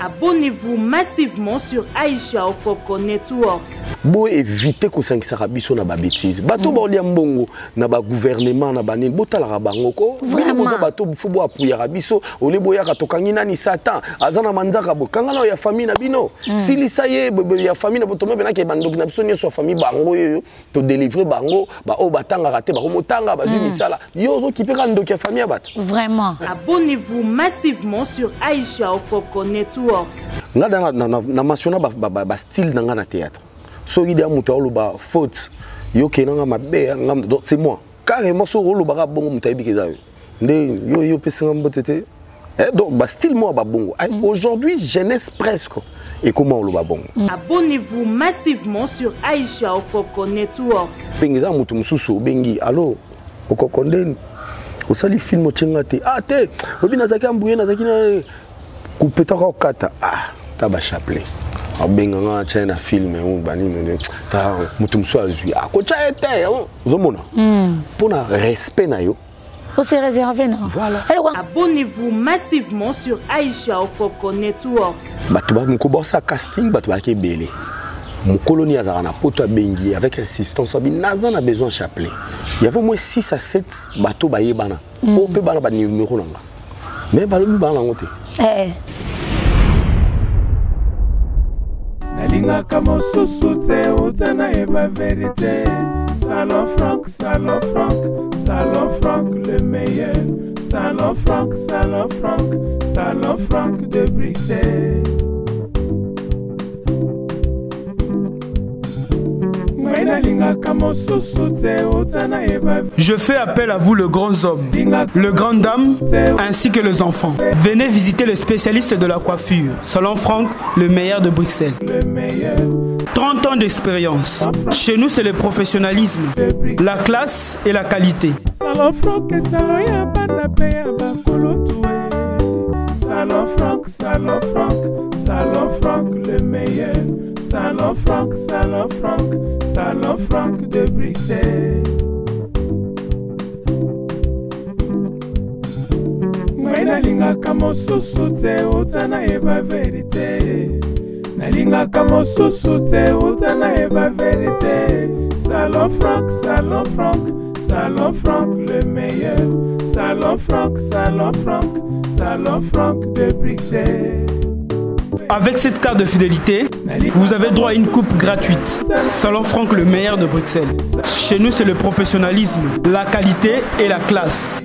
Abonnez-vous massivement sur Aïcha Okoko Network. Bon éviter ko sangisa biso na ba bêtise. Bato ba lia mbongo na ba gouvernement na ba nini botala bango ko. Vraiment za bato fubo apuya biso ole boya ka tokangi nani Satan. Azana manzaka bo kanga na ya famille na bino. Sili saye ya famille na boto mena ke bandok na biso nyoso famille bango yo to délivrer bango ba o batanga raté ba motanga ba zumi sala. Yo zo kipeka ndok ya famille bato. Vraiment. Abonnez-vous massivement sur Aïcha Okoko Network. Nga na mationa ba style nanga na théâtre. So il y a un faute, c'est moi. Carrément, so rolo bara bongo mutabi kezayo. Nde yo pesa ngambotete. Donc ba style moi ba bongo. Aujourd'hui, jeunesse presque. Et comment on le bongo. Abonnez-vous massivement sur Aïcha Okoko Network. Bengiza mutu mususu bengi allo Okoko ndeni. Osali film ochengate. Ah te, obina zaki ambuye na zaki na kupeta ko kata. Ah, taba chapelet. Abenganga China film ou banini ta mutumso azui akocha ete zomona pour na respect na yo faut se réserver non voilà. Abonnez-vous massivement sur Aïcha Okoko Network. Bato ba mukobosa casting bato ba kebele mon colonie azara na poto bengi avec insistance abi naza na besoin chapelet il y avait au moins 6 à 7 bato ba yebana o pe bana ba numéro nanga mais ba lu bana ngote Nalinga kamo susute utana eba vérité. Salon Franck, Salon Franck, Salon Franck le meilleur. Salon Franck, Salon Franck, Salon Franck de Bruxelles. Je fais appel à vous, le grand homme, le grand dame, ainsi que les enfants. Venez visiter le spécialiste de la coiffure, Salon Franck, le meilleur de Bruxelles. 30 ans d'expérience. Chez nous, c'est le professionnalisme, la classe et la qualité. Salon Franck, Salon Franck, Salon Franck, Salon Franck le meilleur. Salon Franck, Salon Franck, Salon Franck de Bruxelles. Nalinga kamo susute utana eba vérité. Nalinga kamo susute utana eba vérité. Salon Franck, Salon Franck, Salon Franck le meilleur. Salon Franck, Salon Franck, Salon Franck de Bruxelles. Avec cette carte de fidélité, vous avez droit à une coupe gratuite. Salon Franck, le meilleur de Bruxelles. Chez nous, c'est le professionnalisme, la qualité et la classe.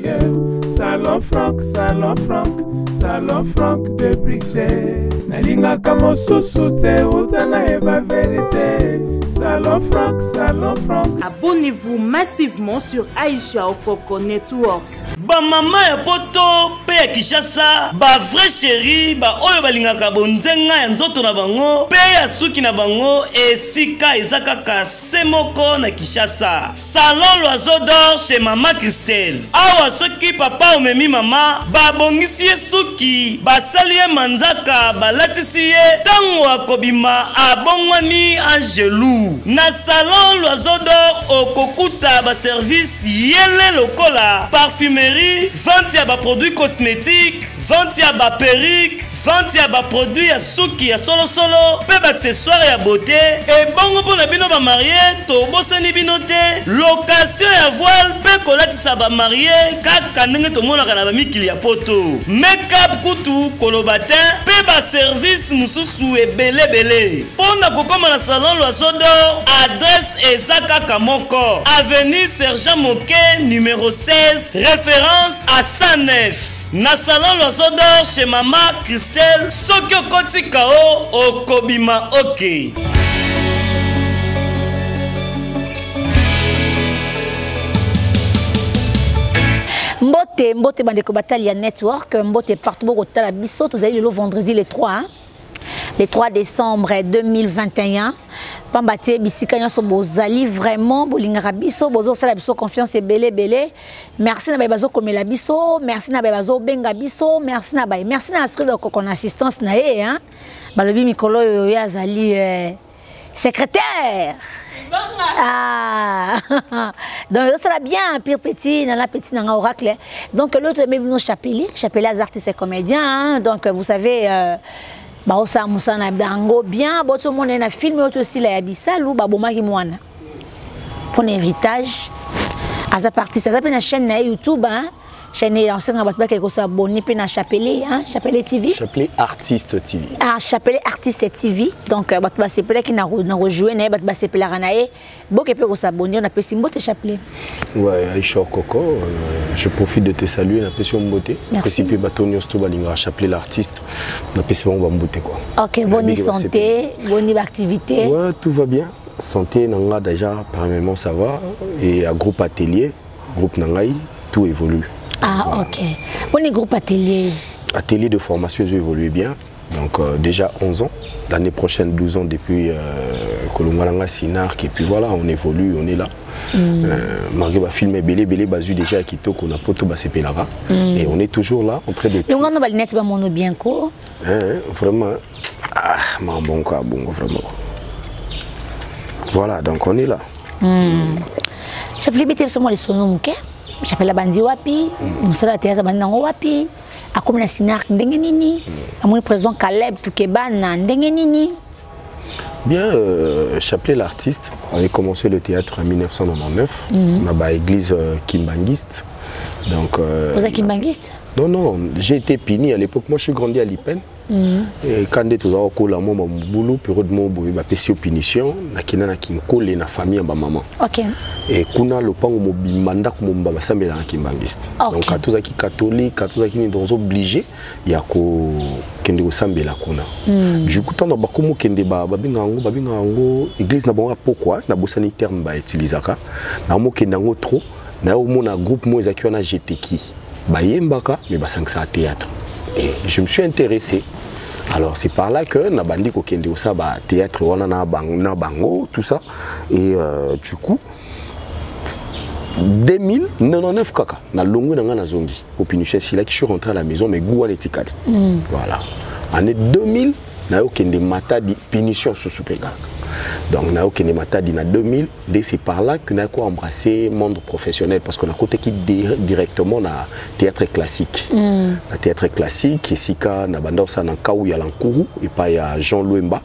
Salon Franck, Salon Franck, Salon Franck de Bruxelles. Nalinga kamo susute utana eba vérité. Salon Franck, Salon Franck. Abonnez-vous massivement sur Aïcha Okoko Network. Ba mama ya poto pe ya Kishasa, ba vrai chéri, ba oyo balingaka bonzenga ya nzoto na bango, pe ya suki na bango, esika ezaka kase moko na Kishasa. Salon l'oiseau d'or chez Mama Christelle. Awa soki papa omemi mama, ba bongisi ye suki, ba sali ye manzaka, ba latisi ye tango akobima abongwani angelou. Na salon l'oiseau d'or okokuta ba service yele lokola, parfumerie, vente ya ba produits cosmétiques, vente ya ba perruque, vente ya ba produits ya suki ya solo solo, pe ba accessoires ya beauté, et bongo pour na bino ba marié, to bosani bino te, location ya voile, pe kolatisa ba marié, kaka ndenge to mona kana ba mikili ya poto. Make-up kutu kolobatin, pe ba service mususu ebele bele. Pona kokoma na salon l'oiseau d'or, adresse ezaka kamoko, avenue Sergent Moquet numéro 16, référence à 109. Na salon l'oiseau d'or chez Mama Christelle, Sokyo Koti Kao, Okobima Ok. Mbote bandeko Batalia Network, Mbote partout au Tala Bisso, tout le vendredi les 3, hein? Le 3 décembre 2021. Pambate bisika nyoso bozali vraiment bolingaka biso bozo sala biso confiance et belé. Merci na bazo komela biso, merci na bazo benga biso, merci na Astrid Okoko na assistance na ye hein. Balobi mikolo yo yazali secrétaire. Ah donc ça va bien pire petit dans la petite dans oracle. Donc l'autre même nos chapelier les artistes et comédiens hein? Donc vous savez baosa musana bango bien boto mona na film auto style ya bisalu babomaki mwana pour héritage aza parti ça s'appelle na chaîne na YouTube hein chaîne ancienne batba quelque chose abonné pe na Chapelet hein Chapelet TV Chapelet Artiste TV Chapelet Artiste TV donc batba c'est peut-être qui na rejouer na batba c'est peut-être ranaé boke pe ko s'abonner on appelle Simbote Chapelet ouais Aïcha Coco je profite de te saluer na passion beauté principe batonio sto balinga Chapelet l'artiste na passion beauté quoi OK bonne santé bonne activité ouais tout va bien santé nanga déjà premièrement ça va et à groupe atelier groupe nangai tout évolue. Ah ok. Bon groupe atelier. Atelier de formation j'ai évolué bien. Donc déjà 11 ans. L'année prochaine 12 ans depuis Kolongalanga Sinark et puis voilà on évolue, on est là. Malgré ma film belé basu déjà à Kitoko on a poto basepelara et on est toujours là en train de. Donc on a balinette ba mono bien ko. Vraiment bon quoi bon vraiment. Voilà donc on est là. Chapelet bete somo le sono mke. Chapelet bandi wapi, musala théâtre bandi nango wapi. Akomi na Sinark ndenge nini? Amoni président Caleb Tukebana ndenge nini? Bien, Chapelet l'artiste avait commencé le théâtre en 1999. On a ba église kimbangiste. Donc vous êtes kimbangiste? Non, j'ai été pini à l'époque. Moi je suis grandi à Lipen. Et quand on est au cours mon boulot, période mon boulot, bah pécio punition, na kina na kinkole na famille ba maman. OK. Et kuna le pango mo bimanda ko mo ba sambela na kimbangiste. Donc quand tous qui catholique, quand tous qui sont obligés, il y a ko kende ko sambela kuna. Du coup tant ba komo kende ba binga ngo église na bango pourquoi na bosani terme ba utilisaka. Na mo kende ngo trop, na au mon groupe mo ezaki na GTK. Ba yembaka mais ba sangsa théâtre. Et je me suis intéressé. Alors c'est par là que Nabandi Kokende Osa ba théâtre wana na bango tout ça et du coup 2099 kaka na longo na ngana zongi opinion si là que je suis rentré à la maison mais goût etikali. Voilà. Année 2000 na okende matadi punition sous supéga. Donc na okende matadi na 2000 et c'est par là que na ko embrasser monde professionnel parce qu'on a côté qui directement na théâtre classique. Na théâtre classique sika na banda ça na kaou ya lankuru et pas ya Jean Louemba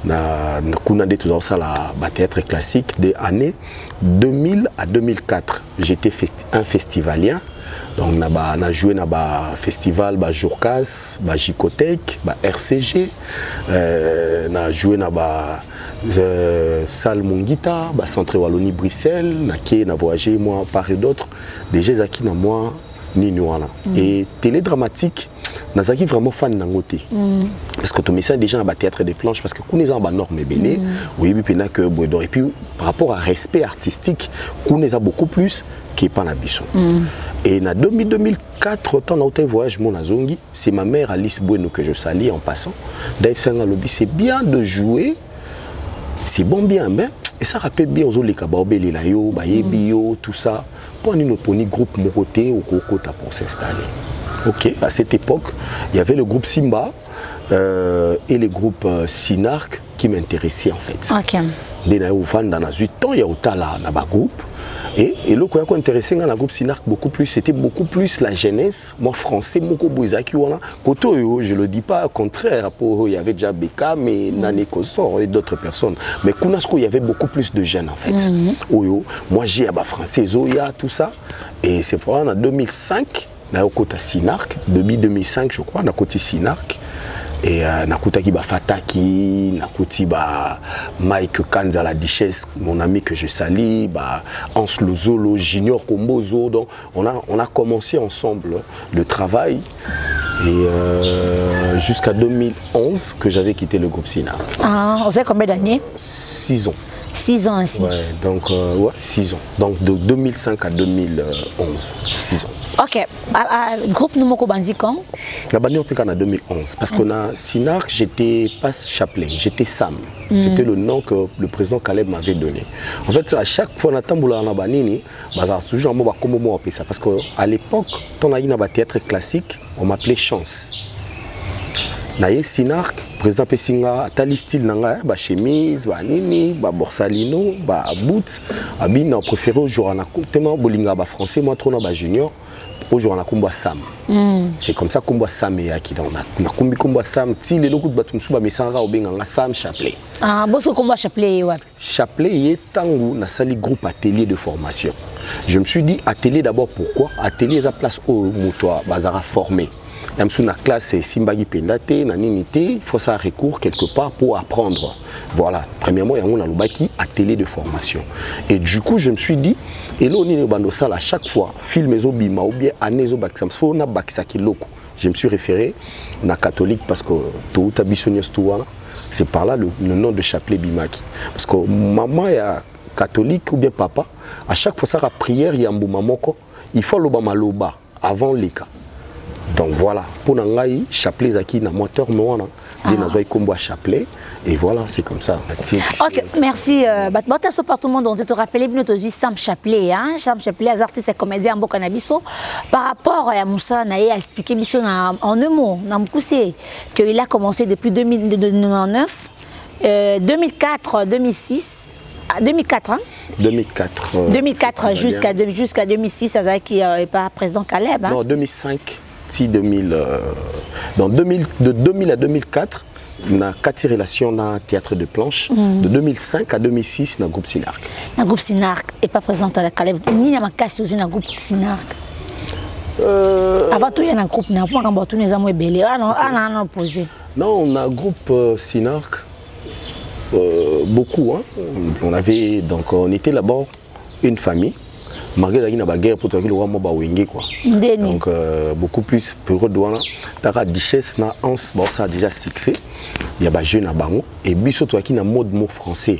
na kuna de tout ça la théâtre classique des années 2000 à 2004. J'étais un festivalien. Donc on a joué dans le festival Jourkas, Jicotech, RCG, on a joué dans la salle Mongita, Centre Wallonie Bruxelles, on a voyagé moi part et d'autres, déjà Zaki na moi Niniwana. Et télédramatique, on a vraiment fan d'angoté. Parce que tu mets ça déjà dans le théâtre des planches, parce que nous avons des normes belé, oui, et puis par rapport à respect artistique, nous avons beaucoup plus qui est pas la bichon. Et en 2004, autant dans le voyage, mon azongi, c'est ma mère Alice Bueno que je salue en passant. Dave Senga-Lobby, c'est bien de jouer, c'est bon bien, mais et ça rappelle bien aux autres les les layo, bayebio, tout ça. Pour nous poni groupe Mokoté ou Kokota pour s'installer. Ok, à cette époque, il y avait le groupe Simba et le groupe Sinark qui m'intéressaient en fait. Ok. Dans 8 ans, il y a autant là, groupe. Et le qui est intéressé dans le groupe Sinark beaucoup plus, c'était beaucoup plus la jeunesse. Moi, français, Moko Bouzaki, je ne le dis pas, au contraire, il y avait déjà Beka, mais Nane Kosor et d'autres personnes. Mais Kounasko, il y avait beaucoup plus de jeunes en fait. Moi, j'ai un français, Zoya, tout ça. Et c'est pour ça en 2005, on a côté Sinark, depuis 2005, je crois, on a côté Sinark. Et nakutaki ba Fataki, nakuti ba Mike Kanza la Duchesse, mon ami que je salue, ba Hans Lozolo, Junior Kombozo. Donc on a commencé ensemble le travail et jusqu'à 2011 que j'avais quitté le groupe Sinark. Ah, vous avez combien d'années? 6 ans. 6 ans ainsi. Ouais, donc ouais, 6 ans. Donc de 2005 à 2011, 6 ans. Ok. Groupe Numoko Bandi quand? La Bandi on en 2011 parce qu'on a Sinark, j'étais pas Chapelet, j'étais Sam. C'était le nom que le président Caleb m'avait donné. En fait, à chaque fois on a tamboula na banini, bah toujours un mot comme moi appelé ça parce que à l'époque, quand on a eu un théâtre classique, on m'appelait Chance. Naye Sinark, président Pessinga, tali style nanga, ba chemise, ba nini, ba borsalino, ba boot, abina préféré au jour na tellement bolinga ba français, moi trop na ba junior. aujourd'hui on a combo Sam. C'est comme ça combo Sam et qui donc on a combo Sam si les locaux de batumsu ba mesanga obenganga Sam Chapelet. Ah bosso combo Chapelet ouais. Chapelet est tango na sali groupe atelier de formation. Je me suis dit atelier d'abord pourquoi atelier est à place au motoa bazara formé. Dans la classe Simbagi Pendate, il faut ça recours quelque part pour apprendre. Voilà, premièrement, il y a un atelier de formation. Et du coup, je me suis dit, et là, on est à chaque fois, film Bima ou bien année je me suis référé à la catholique parce que c'est par là le nom de Chapelet Bimaki. Parce que maman est catholique ou bien papa, à chaque fois, ça la prière, il y a un maman, il faut l'obama loba avant les cas. Donc voilà, pour Nangaï, Chapelet Zaki na moteur noir, des combo Chapelet, et voilà, c'est comme ça. Ok, merci. Batbata par tout le monde, on te rappelle bien notre Sam Chapelet, hein, Sam Chapelet, les artistes et comédiens en Canabiso. Par rapport à Moussa Naé a expliqué mission en un mot, c'est qu'il a commencé depuis 2009, 2004, 2006. 2004, hein? 2004 jusqu'à 2006, ça qui est pas président Caleb. Hein? Non, 2005. Si 2000, de 2000 à 2004, on a 4 relations dans le théâtre de planche. De 2005 à 2006, dans le groupe Sinark. Le groupe Sinark n'est pas présent à la Caleb. Ni dans le groupe Sinark. Avant tout, il y a un groupe. On a posé. Non, on a un groupe Sinark. Beaucoup. Hein. On était là-bas une famille. Malgré la guerre pour trouver le roi Mobawenge quoi. Donc beaucoup plus pour douana. Tara Duchesse na ans bon ça a déjà succès. Il y a des jeunes à Bango et biso toi qui na mode mot français.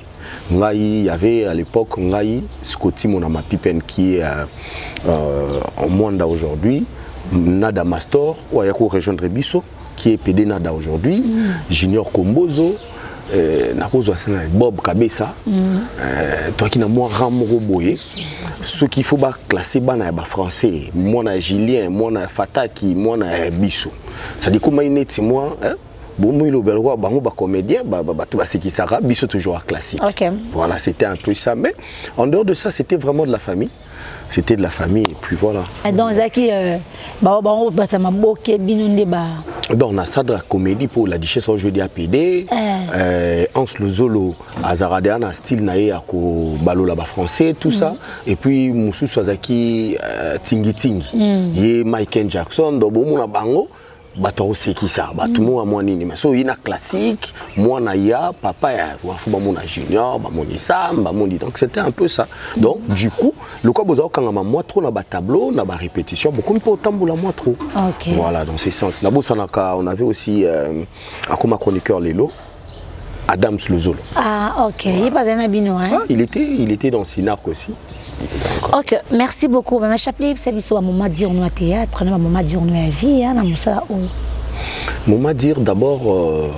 Il y avait à l'époque Scotty Monama Pippen qui est en Mwanda aujourd'hui, Nada Mastor ou Ayako rejoindre biso qui est PD Nada aujourd'hui, Junior Kombozo. Bob Kabessa, toi qui n'as moins Ramoro Boye, ce qu'il faut classer les français, moi na Julien, moi na Fataki, moi na Bissou. Ça dit comment il est moi, bon moi le belroi, bah moi comédien, c'est qui ça, Bissou toujours classique. Voilà, c'était un peu ça, mais en dehors de ça, c'était vraiment de la famille. C'était de la famille et puis voilà. Donc Zaki, on a ça de la comédie pour la Duchesse au jeudi à PD. Hans Le Zolo, Azaradeana, style naé à balo là-bas français, tout ça. Et puis Moussou Swazaki, Tingi Tingi. Et Michael Jackson, Dobomo Bango. Bato c'est qui ça tout le monde a moins nini mais so il y a classique moi na ya papa ya mon junior mon Sam donc c'était un peu ça donc du coup le quoi besoin quand moi trop na ba tableau na ba répétition beaucoup pour tamboula moi trop voilà dans ce sens na bosanaka on avait aussi comme chroniqueur Lelo Adams Le Zolo il pas un abino hein il était dans Sinark aussi. Ok, merci beaucoup. Mme Chapelet, c'est un moment de dire nous à théâtre, un moment de dire nous à vie. Moment dire d'abord,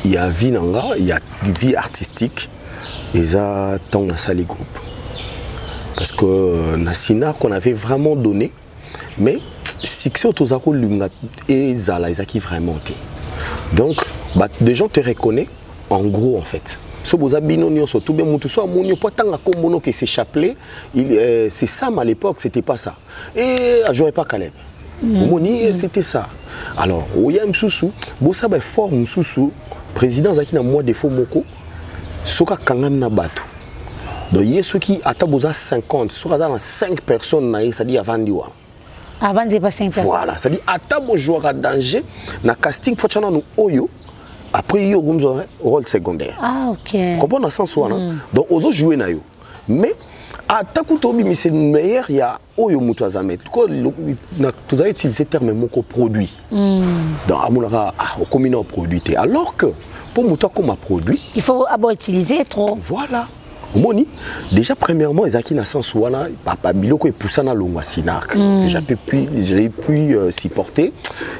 il y a vie nanga, il y a vie artistique, et ça tant dans ça les groupes. Parce que na Sinark qu'on avait vraiment donné, mais succès autozako lunga et zala qui vraiment. Donc, des gens te reconnaissent en gros en fait. Ce beau abinonio surtout bien mutu soit monio pas tant à combono que c'est Chapelet, c'est Sam à l'époque c'était pas ça. Et j'aurais pas Caleb. Moni c'était ça. Alors oya msusu, bo ça ba fort msusu, président zaki na moi défaut moko, soka kangam na bato. Donc yeso qui ataboza 50, soka dans 5 personnes na ça dit avant diwa. Avant c'est pas 5 personnes. Voilà, ça dit atabo joueur à danger na casting faut chana no oyo. Après, il y a un rôle secondaire. Ok. Vous comprenez dans ce sens là. Donc, aux autres jouer na yo. Mais, à Takutobi, c'est le meilleur, il y a Oyo Moutouazame. Tu as utilisé le terme moko produit. Donc, à mon au communal produit. Alors que, pour Moutou comme un produit, il faut d'abord utiliser trop. Voilà. Moni, déjà premièrement, ils ont sens voilà, papa biloko et poussana longwa Sinark. J'ai pu supporter.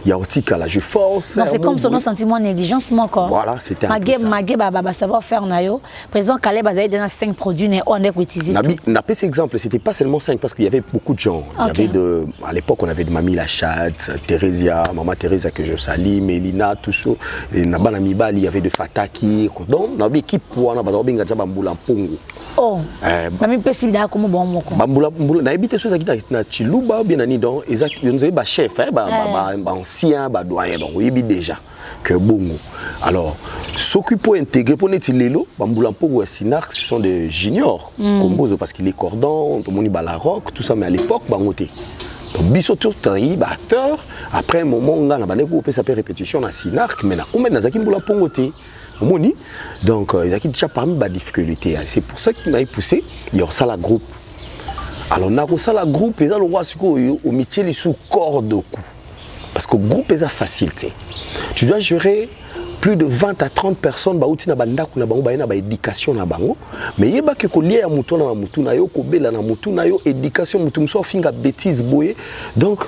Il y a aussi qu'à la je force. C'est comme son sentiment négligence mon corps. Voilà, c'était un peu ça. Magé baba savoir faire nayo. Président Caleb a donné 5 produits on a utilisé. On a pris cet exemple, c'était pas seulement 5 parce qu'il y avait beaucoup de gens. Il y avait de à l'époque on avait de Mamie Lachatte, Thérésia, maman Thérésia que je salue, Mélina tout ça et Nabana Mibali, il y avait de Fataki. Donc on avait équipe pour on a binga jaba mbula pongo. Oh, mais pesi da comme bon moko. Bambula na habité sur ça na Chiluba bien ani donc exact nous avons ba chef ba ancien ba doyen donc oui déjà que bongo. Alors s'occuper intégrer pour net lelo bambula pour Sinark ce sont des juniors composés parce qu'il est cordon tout le monde la rock tout ça mais à l'époque bangoté. Donc biso tout acteur après un moment on a na baneko peut s'appeler répétition na Sinark mais na on met na zakimboula pongoté. Donc, il y a déjà parmi les difficultés. C'est pour ça qu'il m'a poussé. Il y a ça la groupe. Alors, on a ça la groupe et dans le roi au métier sous corde au cou. Parce que le groupe est facile. Tu dois gérer plus de 20 à 30 personnes bah outi na banda kuna bango ba na ba éducation na bango. Mais il y a que lié à mutu na mutu na yo ko bela na mutu na yo éducation mutu mso finga bêtise boye. Donc,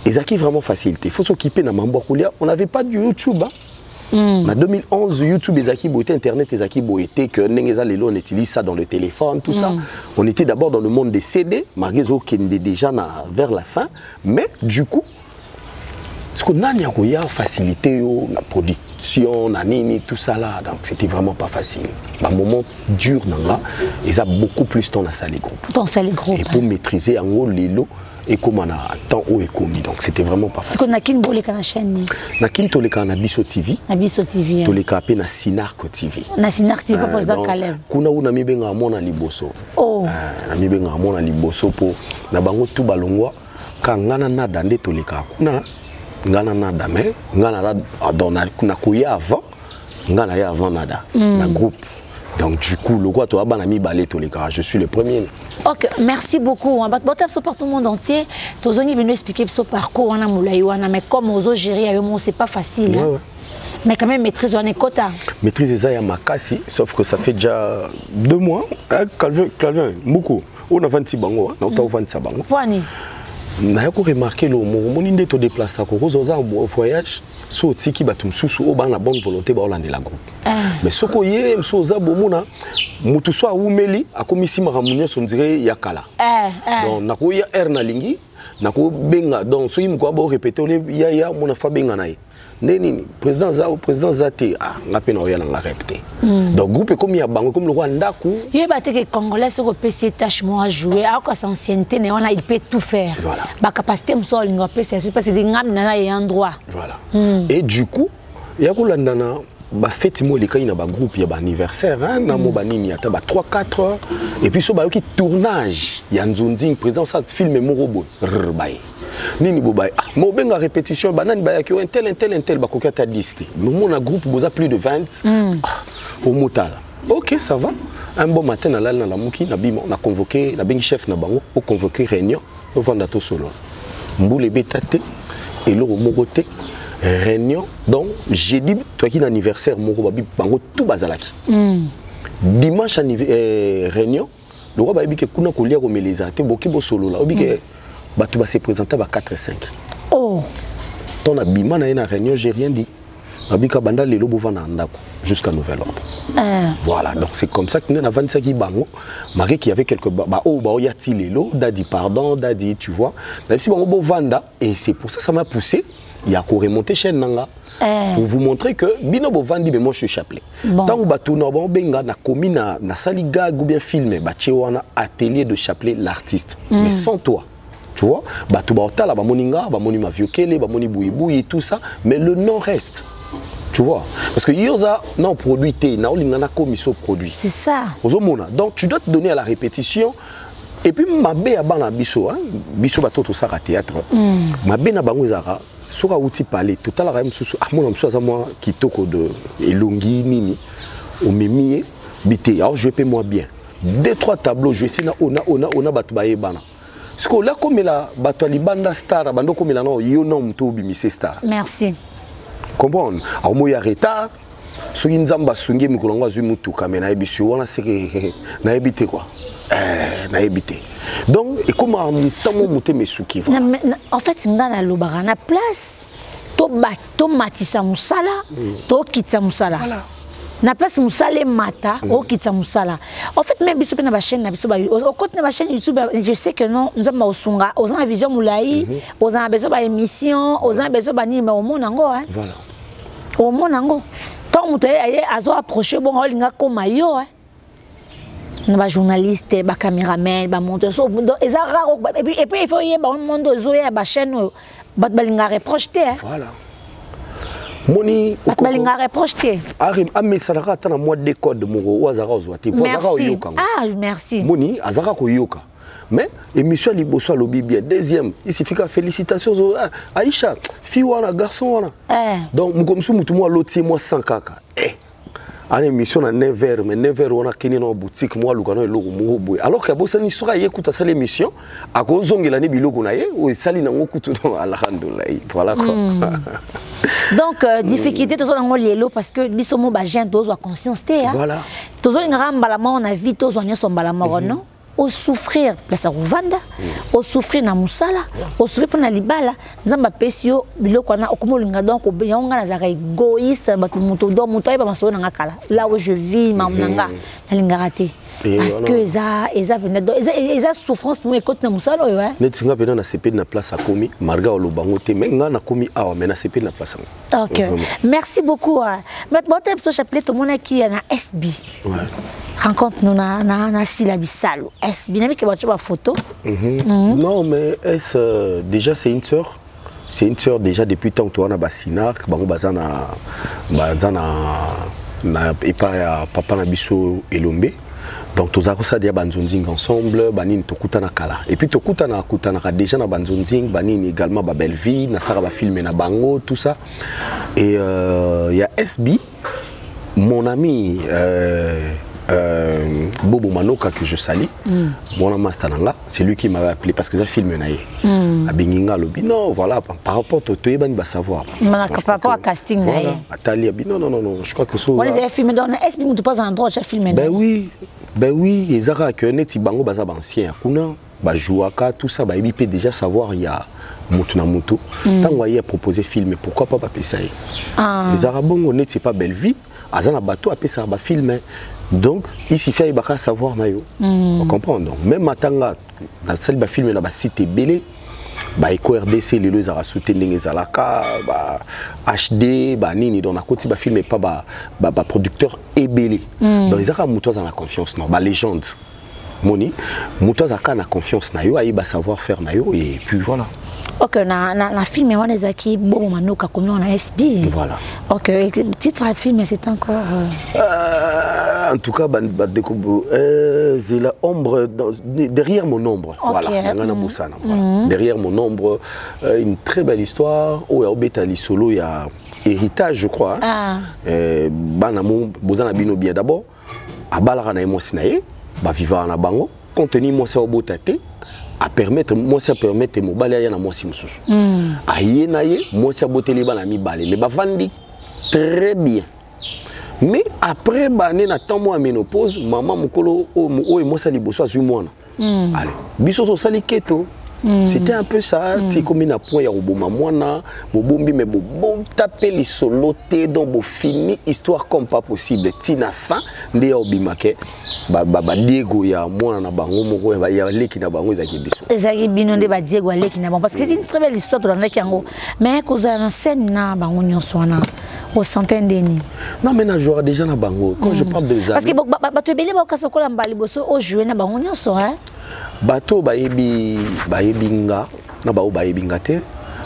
ils acquis vraiment facilité. Il faut s'occuper na mambo kolia. On n'avait pas de YouTube. Hein? En 2011, YouTube, les acquis boité, Internet, les acquis boité, que on utilise ça dans le téléphone, tout ça. On était d'abord dans le monde des CD, malgré qui était déjà vers la fin. Mais du coup, ce qu'on a, il y a facilité la production, tout ça là. Donc c'était vraiment pas facile. Un moment dur, ils ont beaucoup plus de temps dans les groupes. Dans les groupes. Et pour maîtriser en haut les lots. Et comme on a temps où est commis, donc c'était vraiment pas facile. Est-ce qu'on a qu'une bolée dans la chaîne? Na kin toleka na Biso TV. Na Biso TV. Toleka pe na Sinark TV. Na Sinark TV pas dans Caleb. Kuna una mibenga amona liboso. Oh. Na mibenga amona liboso po na bango tu balongwa ka ngana na dande toleka. Kuna ngana na dame, ngana la dona kuna kuya avant, ngana ya avant nada. Na groupe. Donc du coup, le roi toi banami balé tous les gars, je suis le premier. OK, merci beaucoup. On va te par tout le monde entier. Tozoni venu expliquer son parcours on a moulaïwana mais comme aux gérer c'est pas facile. Ouais, ouais. Mais quand même maîtrise on est quota. Maîtrise ça ya makasi, sauf que ça fait déjà 2 mois hein, Calvin beaucoup. On a 26 bango, on a 26 bango. Poani. Na ko remarquer le moni nde to déplacer ko zoza au voyage. So tiki batum susu o ba na bonne volonté ba olande la groupe. Mais soko ye msoza bomuna mutu so awumeli akomisi maramunyo so ndire yakala. Donc nako ya na lingi nako benga donc so yimko ba répéter ole ya mona fa benga naye. Neni président Zate ngape na oya na répéter. Donc groupe comme ya bango comme le roi ndaku. Yé ba te que congolais so PC tâche moi à jouer à quoi ancienneté ne on a il peut tout faire. Voilà. Ba capacité mso lingo PC c'est parce que ngam na ya endroit. Voilà. Et du coup ya ko landana ba fête mo le kay na ba groupe ya ba anniversaire hein na mo ba nini ata ba 3-4 heures et puis so ba yoki tournage ya nzonzi président ça film mo robot baye. Nini bobaye mo benga répétition banani ba yaki un tel ba kokata liste mon groupe boza plus de 20 au motala. OK ça va un bon matin na la muki na bimo na convoqué na bengi chef na bango au convoquer réunion au vendato solo mboule betate et le mogote réunion donc jeudi toi qui l'anniversaire moko babi bango tout bazalaki dimanche réunion le roi babi ke kuna kolia ko meleza te boki bo solo la obi ke batu ba se présenter ba 4 et 5 oh ton abima na une réunion j'ai rien dit abika banda lelo bovana ndako jusqu'à nouvel ordre. Voilà donc c'est comme ça que nous avons 25 bango maré qui avait quelques ba oh ba yati lelo dadi pardon dadi tu vois même si bango bovanda et c'est pour ça ça m'a poussé il y a qu'à remonter chaîne nanga pour vous montrer que bino bovandi mais moi je suis chapelet tant que bato na bon benga na komi na saliga ou bien filmé ba wana atelier de chapelet l'artiste mais sans toi tu vois bato ba otala ba moninga ba moni ma viokele ba moni bouiboui et tout ça mais le nom reste. Tu vois parce que yoza non produit té na olingana komiso produit. C'est ça. Ozomona. Donc tu dois te donner à la répétition. Et puis mabe abana biso hein biso bato to saka théâtre. Mabe na bango ezara soka outi parler total la msusu ah mon msusu moi kitoko de elongi nini au memie bité alors je paie moi bien 2-3 tableaux je sais na ona bato baye bana. Ce que là comme la bato libanda star bando comme la non yo non mto bimise star. Merci. Comprendre alors moi ya retard so nzamba sungi mikolonga zui mutuka mais na ebisu wana c'est que na ebité quoi na ebité donc et comment tamo monter mes souki en fait ngana lobara na place to matisa musala to kitsa musala na place musala mata o kitsa musala en fait même biso na ba chaîne na biso ba au côté na ba chaîne YouTube je sais que non nous avons osunga aux en vision moulai aux en besoin ba émission aux en besoin ba ni mais au monde ngo hein voilà au monde ngo tant muto aye azo approcher bon olinga comme yo hein les journalistes, les caméramans, les monteurs. Et puis il faut y avoir un monde de la chaîne, balinga reproché. Voilà. Moni balinga reproché. Mais ça n'a pas mois de code mo azara ozwati. Merci. Ah merci. Moni azara ko yoka. Mais émission liboso lobi bien. Deuxième, il suffit que félicitations Aïcha, fille ou un garçon donc comme si mutu moi l'autre moi sans kaka. En émission à 9h, mais 9h on a kini dans boutique moi lukano eloko mo boy. Alors que bossa ni sura yekuta ça l'émission à cause zongela ni biloko na ye ou sali na ngokutu alhamdulillah. Voilà quoi. Donc difficulté tous on lielo parce que biso mo ba gente tous conscience té. Voilà. Tous on ngamba la on a vie tous on somba la non. Au souffrir place à Rwanda, au souffrir na musala, au souffrir pour na libala, nzamba pesio biloko na okomolinga donc obiyanga na zaka égoïste batu muto do muto ba maso na ngakala. Là où je vis mamnanga na lingarate. Parce que eza venait eza souffrance mo écoute na musala ouais. Netinga pena na CP na place à komi, marga olobango te menga na komi awa mais na CP na place. OK. Merci beaucoup. Maintenant tu as chapelet tout monde qui na SB. Ouais. Rencontre nous na Silabisalo. Est-ce bien que tu as photo? Non, mais déjà c'est une sœur. C'est une sœur déjà depuis tant que tu as na Bassinar, bango bazana et pas papa na biso Elombe. Donc tous avons ça dia banzonzing ensemble, banin tokutana kala. Et puis tokutana déjà na banzonzing, banin également ba belle vie, na sara ba filmer na bango tout ça. Et il y a SB, mon ami Bobo Manoka que je salue, mon mastananga, c'est lui qui m'avait appelé parce que j'ai filmé naïe. À Benginga lobi non voilà par rapport au Toyeban il va savoir. Par rapport à casting naïe. Atali non je crois que ça. On les a filmé dans est-ce que tu pas en droit j'ai filmé. Ben oui ils ont que net bango baza ancien kuna ba jouaka tout ça ba peut déjà savoir il y a mutu na mutu. Tant voyez proposer filmer pourquoi pas papier ça. Les arabongo net c'est pas belle vie. Azana bateau après ça ba filmer. Donc, il suffit de savoir, on comprend. Donc, même matanga, la salle de film, la site belé, EcoRDC, les lois à soutenir les alaka, HD, nini, donc, à côté de film, pas producteur et belé. Donc, ils ont moutoise dans la confiance, non, légende. Moni, moutoise a la confiance, il va savoir faire, et puis voilà. Ok, na film on les acquis bon Manoka comme on a SB. Voilà. Ok, titre de film c'est encore en tout cas c'est la ombre derrière mon ombre. Okay. Voilà. Derrière mon ombre une très belle histoire où il solo il y a héritage je crois. Banamo bozana bino bien d'abord à balara na emosinaye ba vivre na bango contenu moi c'est au botate à permettre moi ça permettre mo balaya na moi si mususu aye na ye moi ça boteli bana mi balé mais ba vandi très bien mais après bané na temps moi ménopause maman mukolo o moi ça liboso azu mwana allez biso so sali keto. C'était un peu ça, c'est comme une point ya oboma mwana, bobombi mais bobo taper les soloté donc bo fini histoire comme pas possible. Tina fin nde ya obimake ba Diego ya mwana na bango moko ya leki na bango ezaki biso. Ezaki bino nde ba Diego ya leki na bango parce que c'est une très belle histoire dans leki yango. Mais koza na scène na bango nyonso wana au centaine d'années. Non mais na jouera déjà na bango quand je parle des amis. Parce que ba to belé ba kasokola mbali boso au jouer na bango nyonso hein. Bateau baebinga na bao baebinga te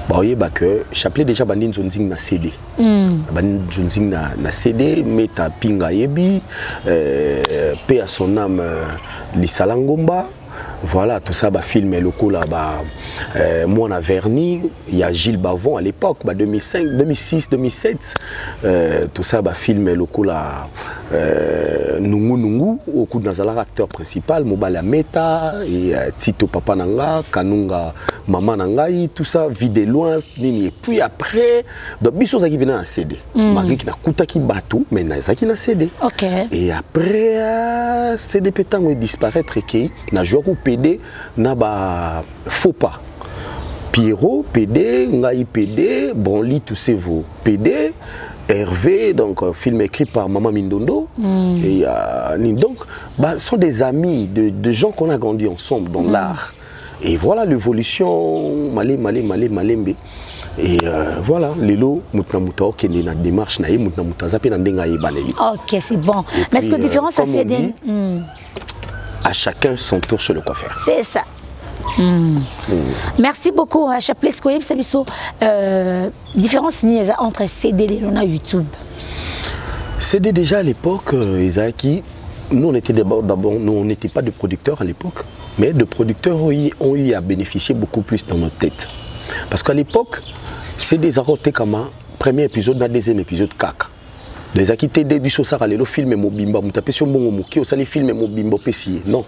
baoyeba que chapelet déjà bandine zonzing na CD bandine zonzing na CD meta pinga yebi paix à son âme Lisalangomba. Voilà, tout ça, film et loco là, moi on a verni, il y a Gilles Bavon à l'époque, 2005, 2006, 2007, tout ça, film et loco là, Nungu, au coup de Nazala, acteur principal, Mobala Meta, et Tito Papa Nanga, Kanunga, Maman Nangai, tout ça, vu de loin, et puis après, donc, biso qui venait à CD, malgré qu'il n'a coûté qui bateau, mais il n'a pas CD. Et après, CD pétant, il disparaître et qu'il n'a joué PD na ba faux pas Pierrot PD Ngai PD Branly tous ces vos PD Hervé donc film écrit par Maman Mindondo et donc sont des amis de gens qu'on a grandi ensemble dans l'art et voilà l'évolution malembe et voilà lelo mutna muto kende na démarche na mutna mutaza pe na ndenga yebaneli. OK, c'est bon. Mais est-ce que différence à CD à chacun son tour chez le coiffeur. C'est ça. Merci beaucoup, Chapelet. Est-ce que différence entre CD et YouTube? CD déjà à l'époque, Isaki, nous on était d'abord, nous on n'était pas de producteurs à l'époque, mais de producteurs ont eu à bénéficier beaucoup plus dans notre tête. Parce qu'à l'époque, CD Zarote Kama, premier épisode, deuxième épisode Kaka. Des acquittés début sur ça, le film est mobimba, mutapé sur mon mouki, ça les films est mobimba pessier. Non.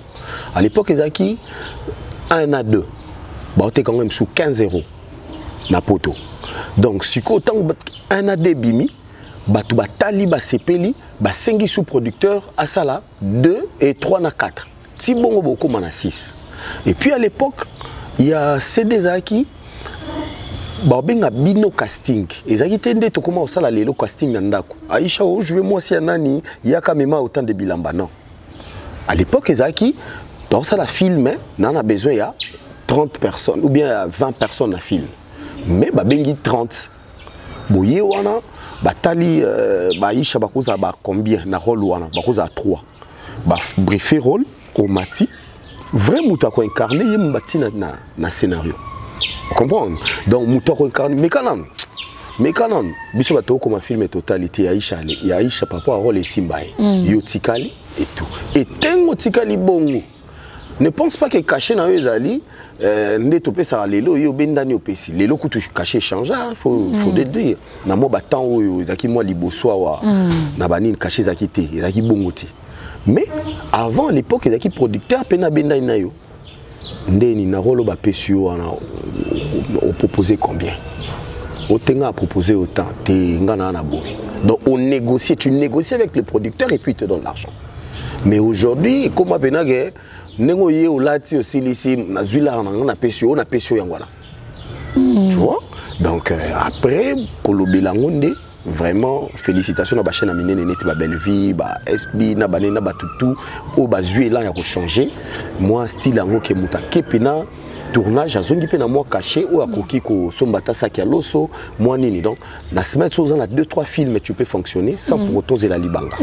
À l'époque, les acquis 1 à 2. Bah, on était quand même sous 15 € na poto. Donc, si autant 1 à 2 bimi, bah tu tali bah sepeli, bah 5 sous-producteurs à ça là, 2 et 3 na 4. Si bon beaucoup mana 6. Et puis à l'époque, il y a CD Zaki. Bah benga bino casting ezaki tende to comment ça la lelo casting ndako Aïcha o je vais moi si nani yaka mema autant de bilamba non à l'époque ezaki dans ça la film on a besoin il y a 30 personnes ou bien 20 personnes à film mais ba bengi 30 boye wana batali ba Aïcha bakoza ba combien na rôle wana bakoza 3 ba briefer rôle au mati vraiment ta ko incarner yem bati na scénario. Comprendre? Donc, mouton incarné, mais quand même, biso bato comme un film totalité Aïcha, il y a Aïcha papa rôle et Simbaye, Yotikali et tout. Et tengo tikali bongo. Ne pense pas que caché dans eux ali, ne topé ça lelo yo bendani opesi. Lelo kutu caché changer, faut le dire. Na mo batan o zaki moi liboso wa na banine caché zakité, zaki bongote. Mais avant l'époque zaki producteur pena bendani na yo. Ndeni na rolo ba pesio on proposait combien? Autant a proposé autant, donc on négocie, tu négocies avec le producteur et puis il te donne l'argent. Mais aujourd'hui, comme Benagé, négoyer au lati aussi ici, na zula on a pesio yangwala. Tu vois? Donc après Kolobelangonde, vraiment félicitations à la chaîne Aminé Neti ba belle vie, ba SB na banena ba tutu, o ba zuela ya ko changer. Moi style ango ke mutake pena tournage azongi pe na moi caché ou akoki ko sombata saki loso moi nini donc na semaine chose on a 2-3 films tu peux fonctionner sans pour autant la libanga.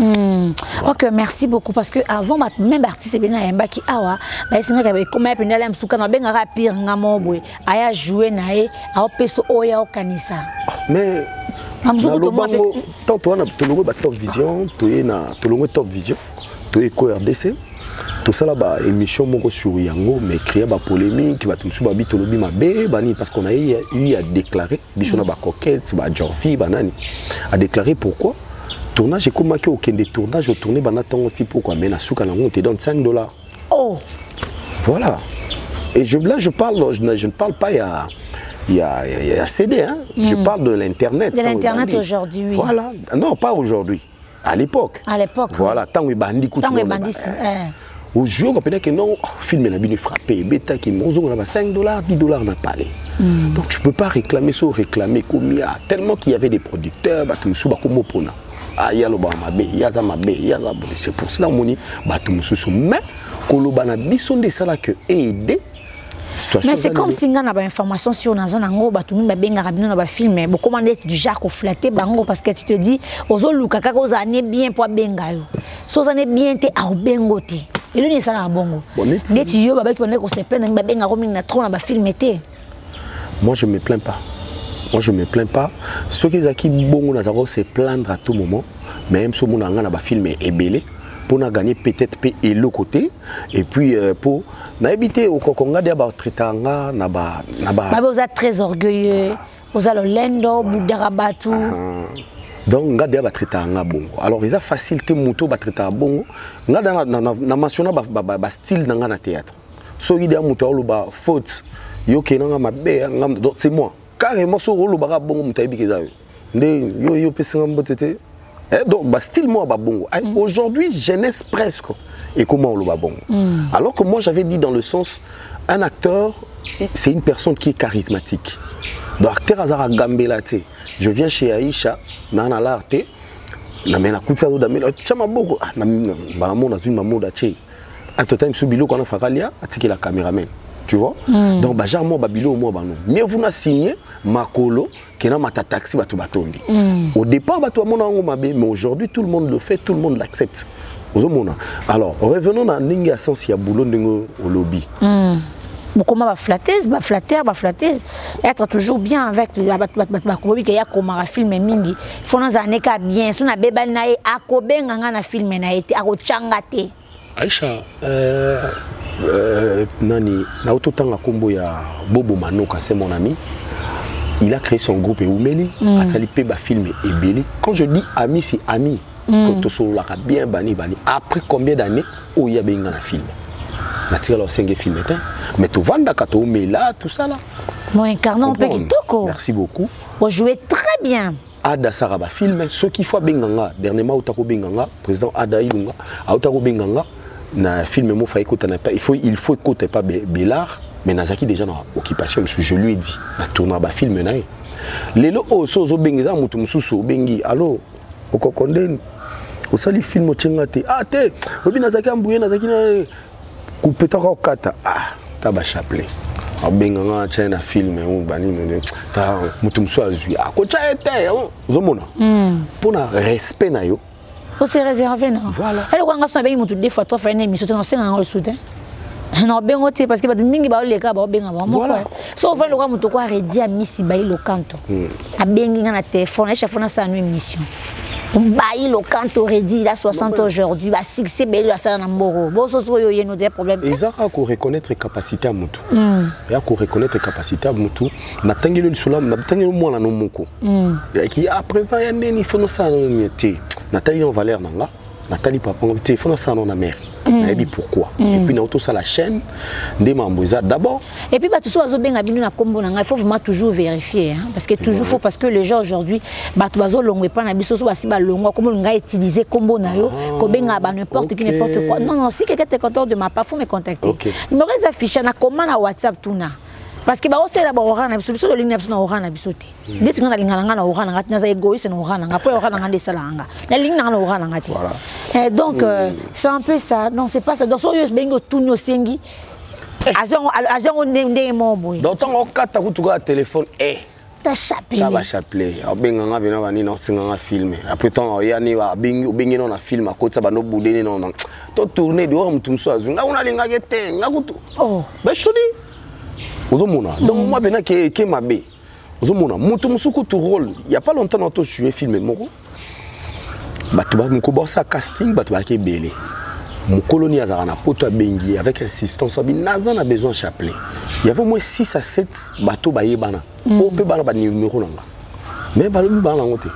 OK, merci beaucoup parce que avant même artiste bena yamba ki awa ba singa ka comme pena la msuka na benga rapir ngamobwe aya jouer nae a peso oya okanisa. Mais tant on a Top Vision, Top Vision, RDC. Tout ça là-bas, émission moko sur Yango, mais créer ba polémique, qui va tout suba bitolobi mabe, bani parce qu'on a eu à déclarer, bichona ba coquette, ba Jorfi, banani, à déclarer pourquoi. Tournage, et comme aucun des tournages, au tourné banaton type pourquoi, mais na souka nango te donne $5. Oh. Voilà. Et là je ne parle pas il y a CD, hein. Je parle de l'Internet. De l'Internet aujourd'hui. Voilà. Non, pas aujourd'hui. À l'époque. À l'époque. Voilà. Tant que bandi coûte. Aujourd'hui, on peut que non, film n'a bien frappé. Bêta qui monte, on a $5, $10 n'a pas allé. Donc tu ne peux pas réclamer ça, réclamer comme il y a. Tellement qu'il y avait des producteurs, c'est pour cela que mais Kolobana bison de ça que aider. Mais c'est comme si on a des informations sur la zone en bah tout le monde bien rapidement dans film mais beaucoup comment être du genre qu'on flatter bango parce que tu te dis aux autres lukaka aux années bien pour bengayo aux années bien te au bengote et le n'est ça na bongo des tuyaux baba qui on se plaindre ba benga roaming na trop na ba film été. Moi je me plains pas. Moi je me plains pas. Ceux qui zaki bongo na zako se plaindre à tout moment mais même ce monde na ba film est belé pour na gagner peut-être et le côté et puis pour na éviter au Congo de ba traitanga na ba vous êtes très orgueilleux vous allez lendo budarabatu donc nga de ba traitanga bongo alors ils a facilité moto ba traitanga bongo nga na mentionner ba style nga na théâtre so ide moto lo ba faute yo kenanga mabe donc c'est moi carrément so lo ba bongo mutayibi kezayo nde yo pesinga mbotete. Donc, style moi babongo. Aujourd'hui, jeunesse presque. Et comment on le babongo. Alors que moi, j'avais dit dans le sens, un acteur, c'est une personne qui est charismatique. Donc, acteur Azara Gambelate. Je viens chez Aïcha, nana l'arte, na mena kuta do damela, chama boko, na balamona zune mamoda che. Atota msubilo kana fakalia, atiki la caméraman. tu vois. Donc bajar mo babilo mo bano mais vous na signé makolo qui na mata taxi bato batondi. Au départ bato mona ngo mabe mais aujourd'hui tout le monde le fait, tout le monde l'accepte. Alors revenons à ningi à sens ya boulot ndingo au lobby. Comment va flatteuse, va flatteuse, être toujours bien avec les bakobi que ya komara film mingi. Faut nous ane ka bien, so na beba na e akobenga na film na été akochanga te. Aïcha nani na ototanga kombo ya Bobo Manoka, c'est mon ami. Il a créé son groupe Eumeli, a sali pe ba film ebeli. Quand je dis ami, c'est ami. Que to so la bien bani. Après combien d'années où il y a benga na film. Na tira lo 5 films mais tu vanda kato mais là tout ça là. Moi incarnant un peu kitoko. Merci beaucoup. Vous jouez très bien. Ada Saraba film ce qu'il faut benganga dernièrement Otako benganga président Ada Ilunga Otako benganga na film mo fa écouter na pas il faut écouter pas Bélard mais nazaki déjà dans occupation parce que je lui ai dit na tourner ba film na lelo o sozo bengiza mutu mususu bengi allo okokonde osali film ochengate te obi nazaki ambuye nazaki na kupeta ko kata taba chapelet abenganga china film on bani ta mutu musu azui akocha ete ozomona pona respect na yo on se réserver non voilà elle kwanga so bengi mutu des fois toi faire une émission on senga le soutien non bengo te parce que ba mingi ba oleka ba benga ba moko so va le kwa mutu kwa redi a misi ba ilo kanto abengi na téléphone chaque fois na sa émission Baï le canto rédit il a 60 aujourd'hui bah si c'est belle la salle n'amboro bon ça soit y a des problèmes ils ont à reconnaître capacité à mutu et à reconnaître capacité à mutu na tangelo lisula na tangelo mwana no moko et qui à présent y a ni faut ça n'était Nathalie en valeur nanga Nathalie papa téléphone ça non na mère et puis pourquoi et puis na auto ça la chaîne des mamboza d'abord et puis bah tout ça zo benga binu na kombo nanga il faut vraiment toujours vérifier hein, parce que toujours faut parce que les gens aujourd'hui bah tout bazo longwe pas na biso so basi ba longwa comme nga utiliser kombo na yo ko benga ba n'importe qui n'importe quoi non si quelqu'un est content de ma part faut me contacter numéro affiché na comment na WhatsApp tuna parce que ba aussi là ba orana biso biso ligne biso na orana biso te ndeti ngana lingana na orana ngati na za égoïste na orana ngapo orana ngande salanga na ligne na orana ngati et donc c'est un peu ça non c'est pas ça donc so yo bengo tunyo sengi azon ndenge moboy donc on kata kutuka téléphone ta chapelet ta ba chapelet abenganga bina bani na singanga filmer après temps yani ba bengi na film akotsa ba no budeni na to tourner de wa mutu muso azunga una linga gete ngakutu ba chodi ozomona donc moi bena ke mabe ozomona mutu musuku tu rôle il y a pas longtemps on to jouer film moko batu ba mko bossa casting batu ba ke belé mon colonie azara na poto bengi avec insistance abi naza na besoin chapelet il y avait au moins 6 à 7 bateaux ba yebana o pe bana ba numéro nanga mais ba lu bana ngote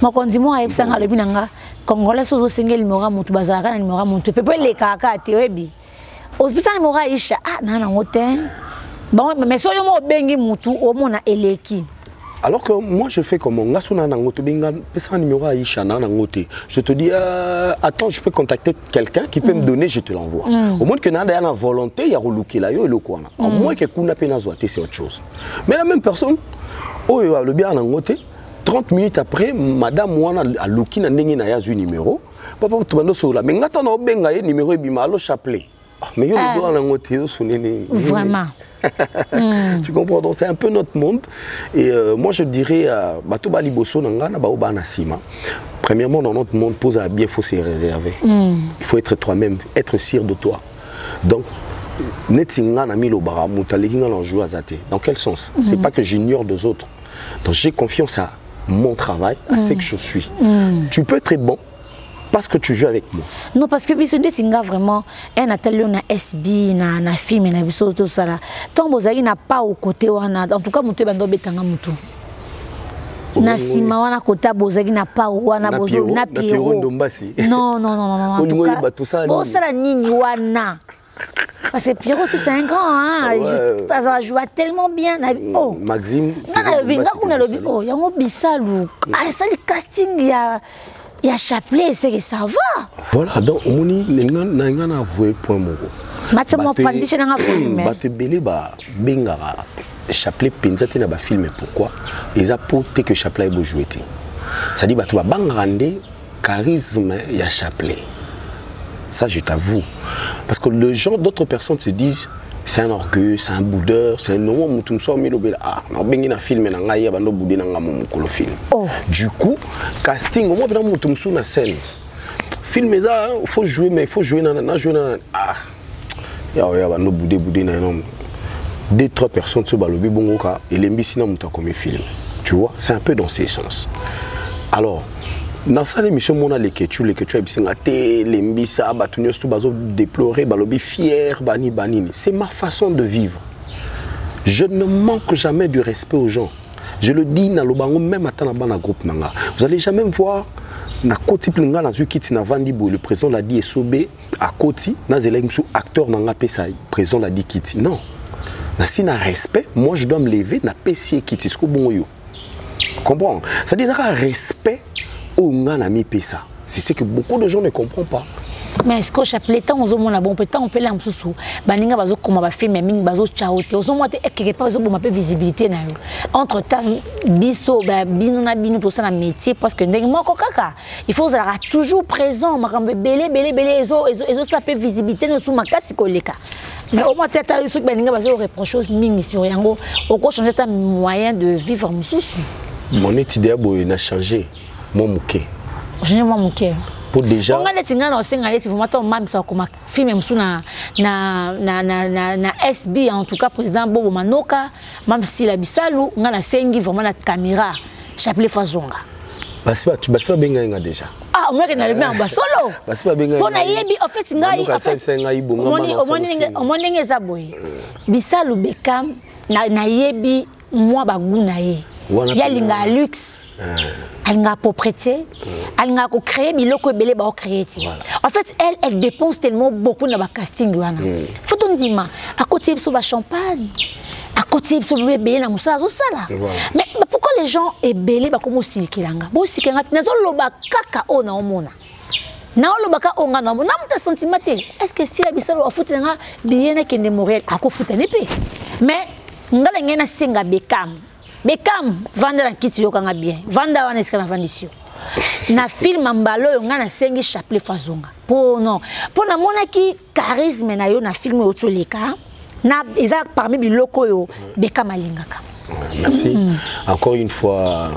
makonzi mo ayebsanga lebi nanga congolais sozo sengeli numéro mutu bazara na numéro mutu pepe le kaka te oyebi osbisa numéro aisha nana ngote bon mais so yo mo bengi mutu o mona eleki. Alors que moi je fais comme ngasuna na ngoto benga pesa numéro aisha na ngote je te dis attends je peux contacter quelqu'un qui peut me donner je te l'envoie au moins que na na volonté ya rolukela yo elokwana au moins que kuna pena zoate c'est autre chose mais la même personne oh le bien na ngote 30 minutes après madame wana aluki na ndenge na yazu numéro papa tubando sola mais ngata na benga ye numéro ebima allo chapelet mais yo le doigt na ngote yo sonene vraiment. Tu comprends donc c'est un peu notre monde et moi je dirais bato bali bosso nanga na baoba na sima. Premièrement dans notre monde pose à bien faut se réserver. Il faut être toi-même, être sûr de toi. Donc netinga na milo bara mutalekinga na joie zate. Dans quel sens? C'est pas que j'ignore des autres. Donc j'ai confiance à mon travail, à ce que je suis. Tu peux être bon parce que tu joues avec moi. Non, parce que biso ndetinga vraiment un atelier na SB na film na biso tout ça là. Tant bozali na pas au côté wana en tout cas mutu bando betanga mutu. Na sima wana kota bozali na pas wana bozo na Pierrot. Non. En tout cas, bon ça la nini wana. Parce que Pierrot c'est un grand hein, ça joue tellement bien. Oh, Maxime. Oh, yango bisalu. Ça le casting il y a chapelet, c'est que ça va. Voilà, donc on a avoué point moko. Maintenant, on pandit chez nous. Bate belé ba benga chapelet penzate na ba film pourquoi? Ils a porté que chapelet est beau jouer. Ça dit batu ba bangrande charisme il y a chapelet. Ça je t'avoue parce que le genre d'autres personnes se disent c'est un orgueil, c'est un boudeur, c'est un nom tout ça on bengi na film na ngai ya bando boudé na ngamo mukolo film. Du coup, casting au moins bien mutum sou na scène. Film ça, il faut jouer mais il faut jouer na jouer na ya bando boudé na nom. 2-3 personnes sur balobi bongoka et l'embisi na muta comme film. Tu vois, c'est un peu dans ce sens. Alors, dans cette émission, on a les ketchup, les mbisa, batunios, tout bazo déplorer, balobi fier, bani. C'est ma façon de vivre. Je ne manque jamais du respect aux gens. Je le dis dans le bango même à dans groupe nanga. Vous allez jamais me voir na koti plinga na zukiti na vandibo le président l'a dit esobe à koti na zelengsu acteur nanga pesai président l'a dit kiti. Non. Na si na respect, moi je dois me lever na pesier kiti sko bongo yo. Comprends? Ça dit ça respect au ngana pesa. C'est ce que beaucoup de gens ne comprennent pas. Mais est-ce que chaque temps on a bon peut on peut aller en sous baninga bazo comme va film ming bazo chaote on moi quelque part bazo bon peu visibilité na yo entre temps biso ba bino na bino pour ça na métier parce que ndenge moko kaka il faut être toujours présent makambe belé ezo ça peut visibilité no sous makasi koleka mais au moins tata sou baninga bazo reprocher mingi sur yango on peut changer ta moyen de vivre mususu mon idée boy n'a changé mon mouké changer mon mouké pour déjà on a des tingana aussi ngale si vous m'attendez même ça comme film musu na SB en tout cas président Bobo Manoka même si la bisalu ngana sengi vraiment la caméra chapelet fazonga parce que benga déjà ah moi que na le bien ba solo parce que benga pour na yebi en fait ngai omoni ngeza boy bisalu bekam na yebi moi baguna ye ya linga luxe alinga propriété alinga ko créer biloko belé ba créer. En fait elle dépense tellement beaucoup dans ba casting wana faut on dima à côté de ba champagne à côté de ba belé na musa zo sala mais pourquoi les gens est belé ba comme silikilanga bo sikenga nazo loba kaka ona omona na loba ka onga na mona muta sentimental est-ce que si la bisalo afutenga bien na kende Montréal akofutene pe mais ngala ngena singa Bekam vendre la kiti yo kanga bien vanda wana iska na vandisio na film mbalo yo ngana sengi chapelet fazonga pour non pour na mona ki charisme na yo na film yo toleka na eza parmi biloko yo Bekam alingaka. Merci. Encore une fois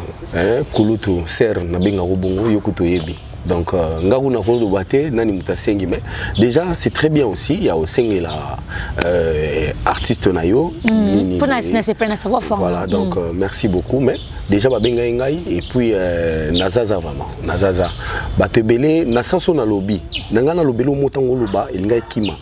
kulutu ser na benga robongo yokuto yebi. Donc, ngaru rôle bate nani mutasengi mais déjà c'est très bien aussi il y a aussi la artiste nayo pour c'est pas savoir faire voilà donc merci beaucoup mais déjà ba benga ngai et puis nazaza vraiment nazaza batebele na sanso na lobby nanga na lobelo motango loba elinga kima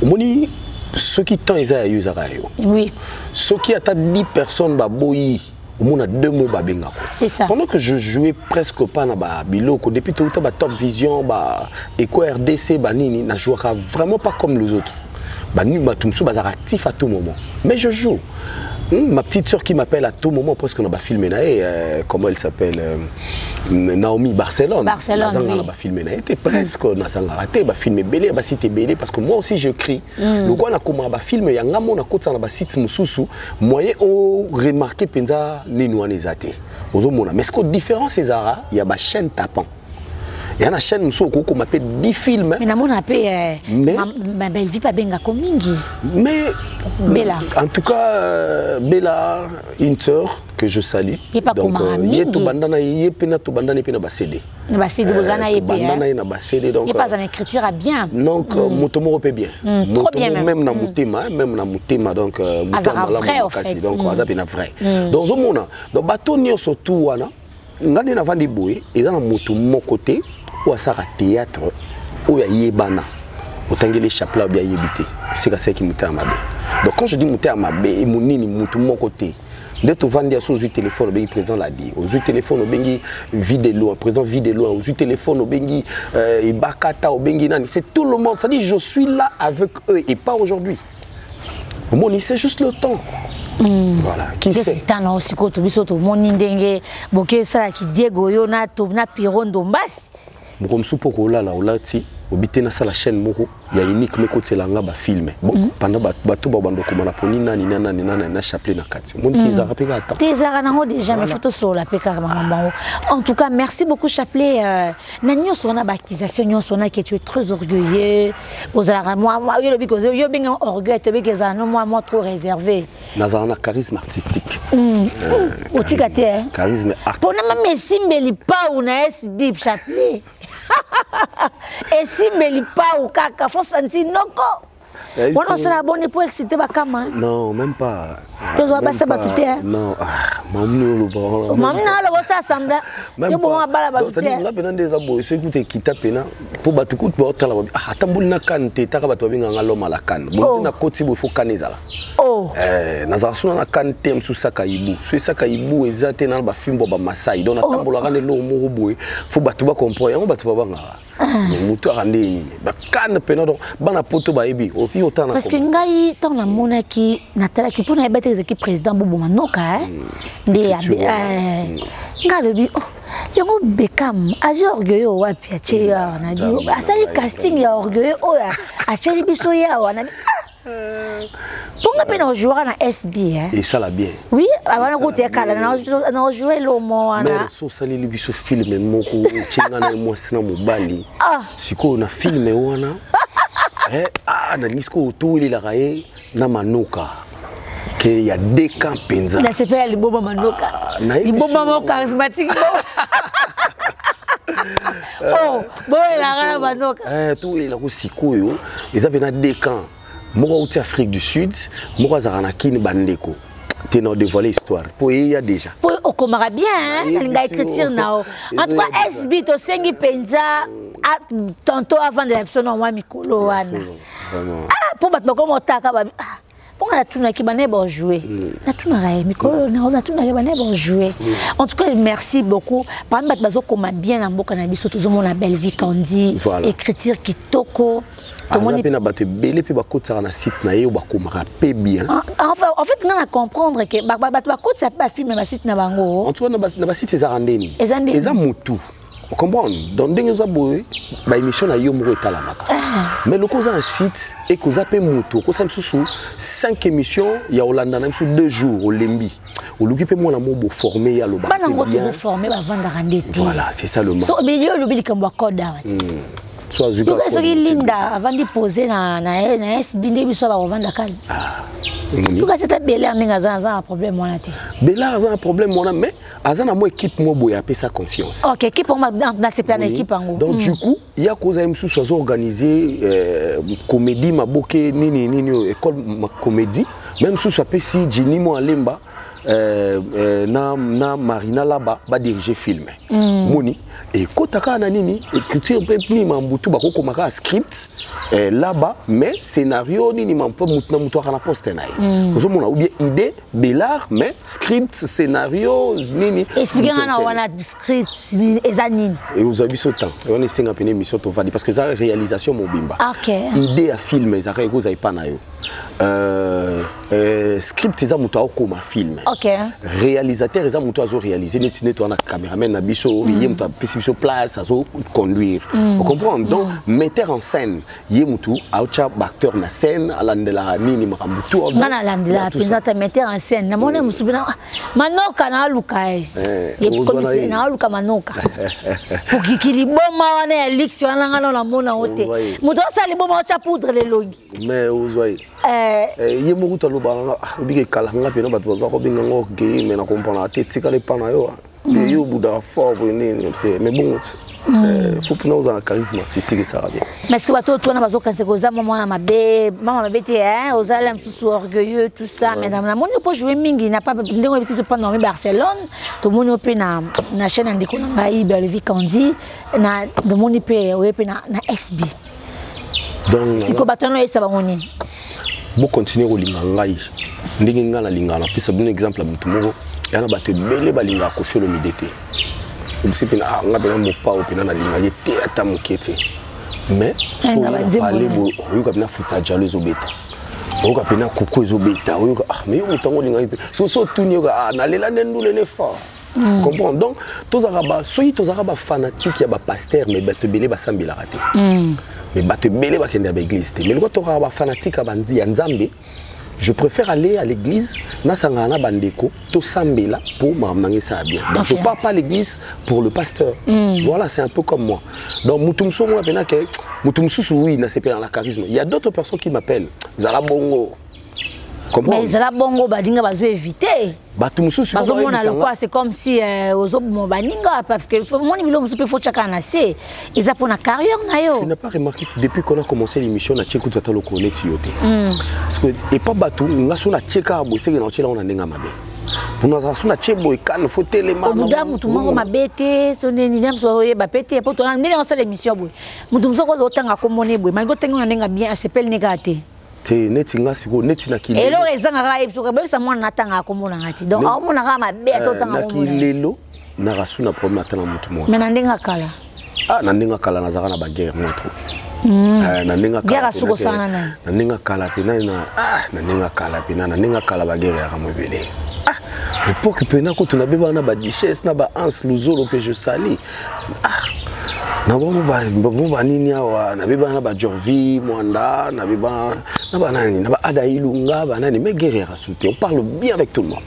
omoni ceux qui tant eza yo zakayo oui ceux qui atta 10 personnes ba boyi on a 2 mots babenga. C'est ça. Pendant que je jouais presque pas na ba biloko depuis tout ba Top Vision ba Eco RDC ba nini na jouera vraiment pas comme les autres. Ba ni ba tumsu bazar actif à tout moment. Mais je joue. Ma petite soeur qui m'appelle à tout moment parce qu'on a filmé comment elle s'appelle Naomi Barcelone. Barcelone. Ba filmé était presque na sanga raté ba filmé belé ba site belé parce que moi aussi je crie. Le quoi na comment ba filmé ya ngamo na kotsa na ba site mususu moyen au remarquer penza ni noanezate. Ozomona mais ce que différence ezara ya ba chaîne tapant. Il y a une chaîne qui a 10 films. Mais elle vit pas bien comme Mingi. Mais Bella. En tout cas, Bella, une sœur que je salue. Il pas donc il est tout bandana, il est pena tout bandana et pena bassédé. Bassédé bozana et bandana et na bassédé donc. Il pas en écriture bien. Donc motomo repé bien. Trop bien même na mutema donc azara vrai en fait. Donc azara pena vrai. Donc au mona, donc bateau nyo surtout wana ngane na vandi boye eza na moto mon côté ou à ça théâtre ou ya yebana otangeli chapela bien yebité c'est ça qui muté amabe. Donc quand je dis muté amabe et munini moto mon côté dès to vandi sur le téléphone bengi président l'a dit au téléphone bengi vidéo président vidéo au téléphone bengi ibakata au bengi nani c'est tout le monde ça dit je suis là avec eux et pas aujourd'hui. Mon c'est juste le temps. Voilà, qui sait. C'est un aussi que tu biso to moni ndenge boke sala ki Diego yo na to na Piron Dombasi. Comme soupo ko la olati obité na la chaîne moko ya unique mais côté langa ba filmer bon pendant bato ba bando komana poni nani na chapelet na kati mon qui za rapika attends tezara nango déjà mes photos sur la peka maman en tout cas merci beaucoup chapelet na nyonso na ba accusation nyonso na que tu es très orgueilleux ozara moi yo lobi ko yo benga orgueil te beka non moi trop réservé na charisme artistique otikate charisme artistique pona messi mbeli pa una SB chapelet et si Melipa ou Kaka, faut sentir noko. On se la bonne pour exciter Bakama. Non, même pas. Tu dois passer batouté. Non, maman le bon. Maman le ça semble. Même pas. Ça dit là pendant des abos, ceux qui te tapent là pour battre coup de porte là. Atambul na kante, taka batwa binga ngalo malakan. Bon na koti bo faut kaneza là. Oh. Nazasuna na kante msu saka ibu. Sui saka ibu ezate na ba fimbo ba Masai. Donc atambula kana lo mo boy. Faut battu ba comprendre, on battu ba ngara. Mutu arande ba kan pena donc bana poto ba ebi. Parce que ngai tant la monaki natala qui pour na bête équipe président Bobo Manoka de ngalobi oh yango Beckham aje orgueil wapi ache ya na bio asali casting ya orgueil oh acheli biso ya wana Ponga pena jouer na SB hein. Et ça la bien. Oui, avant côté kala na jouer lo mo wana. Mais so sali li biso film moko chenga na mo sina mobali. Siko na film wana. Na nisko to ile la rae na Manoka. Que il y a des camps penza. Il a se fait les bobo Manoka. Les bobo charismatique. Oh, bon la rae Manoka. Tout il a ko siko yo, ils avaient na des camps. Moko outi Afrique du Sud, moko azarana kini bandeko. T'es dévoiler l'histoire. Pour il y a déjà. Pour on commence bien hein, il a écriture nao. En tout cas SB to sengi penza tantôt avant de l'épisode on va mikolo wana. Pour battre comme otaka ba pour la tuna ki bané bon jouer. La tuna ra mikolo na la tuna ki bané bon jouer. En tout cas merci beaucoup. Par exemple bazo comme bien na mboka na biso tout monde la belle vie qu'on dit écriture kitoko. En fait, on a comprendre que ça peut filmer ma site na bango. En tout cas, na site ezarandeni. Ezamutu. Vous comprenez? Dans des abos, ba émission na yo moko etalamaka. Mais le cause un site et cause appel mutu, cause ça sous 5 émissions, il y a Hollanda même sous 2 jours au Lembi. Au Luki pe moi na mo formé ya lo ba. Ba na ngo te former ba vendre randete. Voilà, c'est ça le mot. So milieu lo bili kamba koda wati. Donc ce qui linda avant de poser na SB nde biso ba vendre kali. Tout cas c'est Belair ninga za un problème wana ti. Belair za un problème wana mais azana mo équipe mo boya pe sa confiance. OK, équipe on dans c'est pas une équipe en gros. Donc du coup, il y a cause même sous organiser comédie maboke nini école comédie même sous ça pe si Jini mo alemba na Marina là-bas va diriger film moni et kotaka na nini écriture pe ni mambutu ba ko maka script là-bas mais scénario nini mampo mutna mutu kana poster na ozo mona ou bien idée Belair mais script scénario nini expliquer na wana script ezanini et vous avez ce temps on est 5 peine émission to vali parce que ça réalisation mobimba OK idée à film ça ka ko za pas na yo script eza mutu akoma film. OK. Réalisateur eza mutu azo réaliser netine to na caméraman na biso yé mutu apesi biso place azo conduire. Vous comprenez? Donc metteur en scène yé mutu acha acteur na scène alandela nini makambutu. Ngana alandela présenter metteur en scène. Na mona musubina Manoka na luka e. Yé commissaire na luka Manoka. Pour kikili boma wana Elix wana ngana na mona ote. Mutu sali boma acha poudre le longi. Mais vous voyez yé mo kuta loba obike kala nga pena bato baza ko benga ngo gay mais na comprendre te tika le pana yo yo buda fort ni c'est mais bon faut que nous un charisme artistique ça va bien mais est-ce que bato toi na bazo kanse koza mama mabe te hein aux allem sous orgueilleux tout ça mais na mon pas jouer mingi n'a pas ndenge parce que c'est pas dans Barcelone tout le monde peut na chaîne ndiko na ngai belle vie kandi na de mon peut na SB donc si ko bato no esa bangoni bo continuer ko linga ngai ndenge ngala linga na pisa bon exemple à mutu moko yana bato bele balinga ko felo midete obisi pina ngabela mo pa opina na linga yete ata mokete mais so na parler bo oyo kapina futa jalouse obeta oyo kapina kuku ezobeta oyo mais yo mutango linga so tuni na lela ndule ne fort comprends donc tous araba soyi tous araba fanatique ya ba pasteur mais bato bele basambela raté mais bato belé ba kende à l'église. Mais quand on a fanatique à bandi ya nzambe, je préfère aller à l'église na sangana bandeko to sambela pour m'amener ça bien. Donc je pars pas à l'église pour le pasteur. Voilà, c'est un peu comme moi. Donc mutumso moi pena que mutumso oui na c'est dans la charisme. Il y a d'autres personnes qui m'appellent Zala Bongo. Comprends? Mais Zala Bongo badinga bazo éviter. C'est comme si parce que ils ont une carrière. Je n'ai pas remarqué que depuis qu'on a commencé l'émission, on a checké tout le monde. Parce que et pas bateau, on a sur la checker à bosser dans on a n'enga mabe. Pour nous avoir sur la checker boy can faut tellement. Au bout d'un moment, tout le monde m'a bêté, son énième soirée, bah pété. Pour toi, on est dans cette émission boy. Nous sommes autant à commoner boy. Mais quand on a n'enga bien, c'est pas le négatif. Et là, les gens qui ont été donc, na bon banini awa na beba na ba Jorvi Mwanda na beba na banani na ba Adailunga banani mais guerrier à souter on parle bien avec tout le monde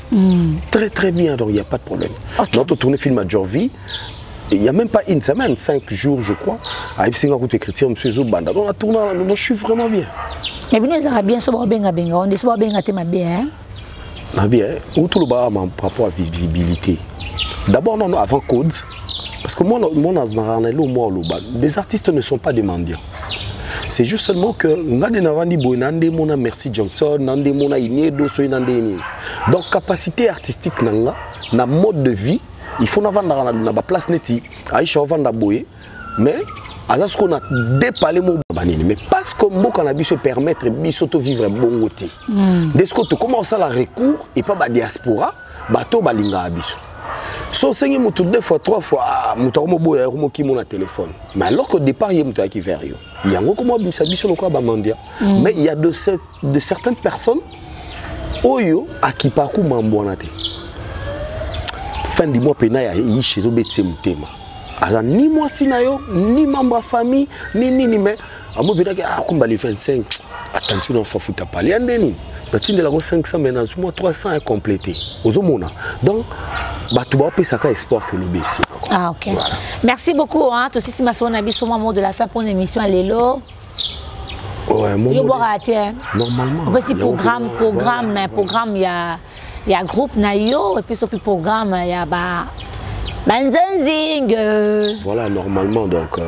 très très bien donc il y a pas de problème. Notre tourné film à Jorvi il y a même pas une semaine 5 jours je crois à Ipsinga côté chrétien monsieur Zobanda on a tourné moi je suis vraiment bien mais bien ça bien so benga on dit so benga te bien hein bien ou tout le bas par rapport à visibilité d'abord non avant code. Parce que moi, les artistes ne sont pas des mendiants. C'est juste seulement que merci Johnson, donc capacité artistique, na mode de vie, il faut avoir la place neti, Aïcha vanda boye, mais à ce qu'on a dépalé mon banini, mais parce que mon cannabis se permettre de vivre bon côté. Dès que tu commences à la recours et pas la diaspora, bateau balinga abiso. So sengi mutu 2 fois 3 fois mutu mo boya mo ki mon téléphone mais alors qu'au départ il y a mutu qui vers yo il y a ngoko mo bisabi sur le quoi ba mandia mais il y a de certaines personnes oyo akipaku mambona te fin du mois pena ya yi chez obetse mutema ala ni moi sinayo ni membre famille ni mais amo bina ki akumba les 25 attention on fa futa pali andeni na tinde la 500 maintenant moi 300 est complété ozomona donc tu vas ça espoir que nous baissions. Ah ok. Voilà. Merci beaucoup hein. Toi aussi si ma soeur n'a pas mon mot de la fin pour une émission à l'élo. Ouais, mon normalement. On peut si programme il y a groupe nayo et puis sur le programme il y a voilà normalement donc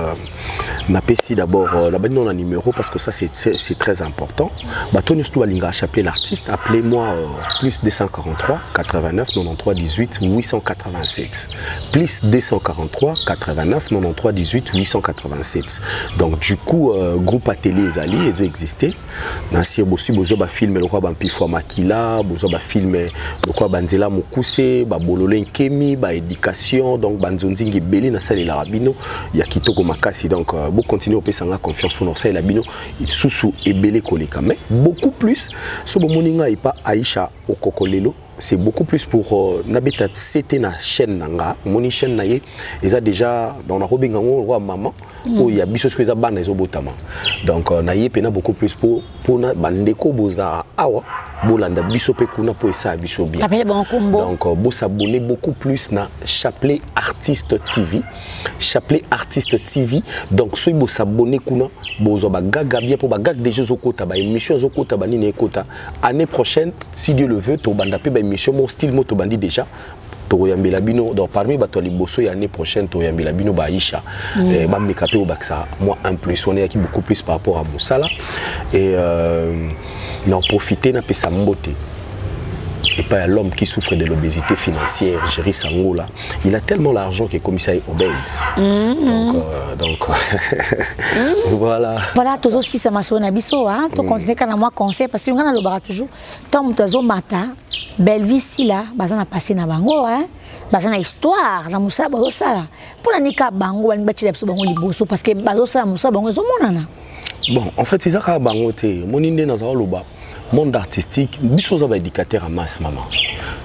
Napesi d'abord un numéro parce que ça c'est très important. Tony Stoualinga a appelé l'artiste, appelez-moi plus 243 89 93 18 887. Plus 243 89 93 18 887. Donc du coup groupe atelier Zali ils ont existé. Nansi aussi bozo ba film le roi Bampifo Makila, bozo ba film le roi Banzela Mokuse, ba Bololin Kemi, ba éducation donc Banzonzingi Beli na sali la rabino, ya kitoko makasi donc continuer au pays confiance pour nous ça la bino sous et belé koleka mais beaucoup plus ce bon moninga et pas Aïcha au kokolelo c'est beaucoup plus pour nabeta c'était na chaîne nanga moni chaîne naie ils a déjà dans la robingango roi maman où il y a biso ce bana ils botama donc naie pena beaucoup plus pour na bandeko boza awa bolanda biso pe kuna pour ça biso bien donc bo s'abonner beaucoup plus na Chapelet Artiste TV Chapelet Artiste TV donc ceux bo s'abonner kuna bozo ba gaga bien pour ba gag des jeux au kota ba émission au kota ba ni kota année prochaine si Dieu le veut to banda pe ba émission mon style moto bandi déjà toyambela bino donc parmi bato liboso ya année prochaine toyambela bino ba Aïcha ba mekape au baksa moi un plus on est qui beaucoup plus par rapport à Moussala et n'en profiter n'a pas sa beauté et pas l'homme qui souffre de l'obésité financière Jerry Sangola il a tellement l'argent qu'il est commissaire obèse donc voilà tous aussi ça m'a sonné biso hein to continuer kana moi conseil parce que ngana lobara toujours tant mutazo mata belle vie si là bazana passer na bango hein bazana histoire na musa bazo sala pour la nika bango bani batila biso bango liboso parce que bazo sala musa bango zo monana bon en fait c'est ça ka bango te moninde na za loba monde artistique, nous sommes éducateurs à masse, maman.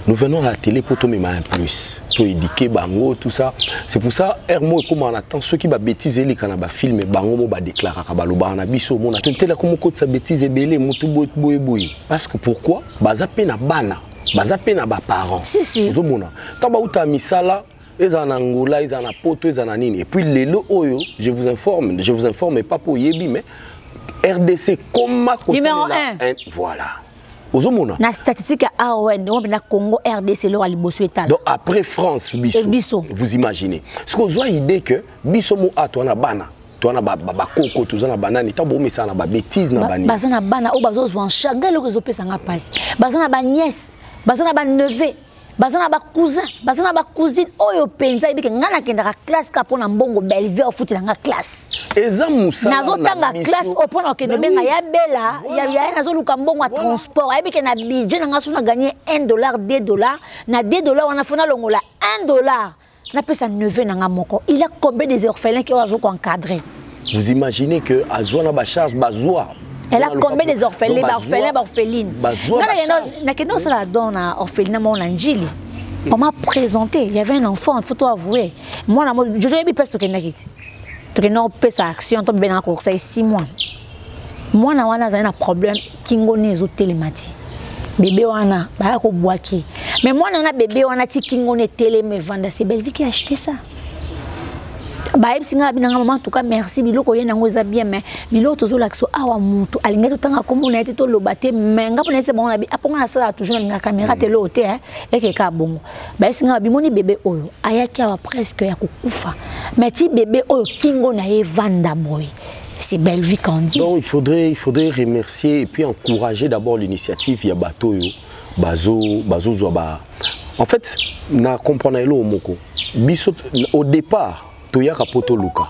Nous venons à la télé pour tomber un plus, pour éduquer bango, tout ça. C'est pour ça, Hermo et comme on attend ceux qui va bêtiser les canabas films, bango va déclarer à Kabaloba, na biso, mon attend tel comme côté sa bêtise et belé, moutou boy. Parce que pourquoi? Bazapé na bana, bazapé na ba parents. Si. Zomona. Taba uta misala. Ils en Angola, ils en Poto, ils en Nini. Et puis les lots, je vous informe, mais pas pour Yebi, mais RDC, comment numéro 1. Voilà. Ozomona. Na statistique à AON, on a Congo, RDC, là, les bossou étal. Donc après France, Bisso. Vous imaginez. Est-ce que vous avez l'idée que Bisso mo a toi na bana, toi na ba koko, toi na banane, tant bon mais ça na ba bêtise na bani. Bazana bana, o bazo zwan chaga le réseau pesa nga passe. Bazana ba nièce, bazana ba neveu. Bazana ba cousin, bazana ba cousine, oyo penza ibike ngana kenda ka classe ka pona mbongo Belleville futi nga classe. Eza musa nazo tanga classe opona ke benga ya bela, ya nazo luka mbongo a transport, ibike na budget nga suna gagner $1, $2, na $2 wana fona longola $1. Na pesa neveu nga moko. Il a combien des orphelins qui ont encadré? Vous imaginez que azwa na ba charge bazwa. Elle a combien des orphelins, orphelines? On m'a présenté, il y avait un enfant, il faut tout avouer. Moi, je n'ai pas pensé que je n'ai pas fait action, je n'ai 6 mois. Moi, j'ai un problème qui est télématique. Bébé, mais moi, j'ai un bébé qui est télématique. C'est Belleville qui a acheté ça. En tout cas, merci. Biloko yena ngoza bien, mais biloko tozo lakso awa mutu. Alinga tanga kombo na ete to lobate menga pona se bon na bi. Aponga na sala toujours na caméra télé hoté hein. Et que ka bongo. Ba singa bimoni bébé oyo. Ayaki awa presque ya kukufa. Mais ti bébé oyo kingo na ye vanda boy. C'est Belleville qu'on dit. Donc il faudrait remercier et puis encourager d'abord l'initiative ya bato yo. Bazo zoba. En fait, na comprendre lo moko. Biso au départ toyaka poto luka.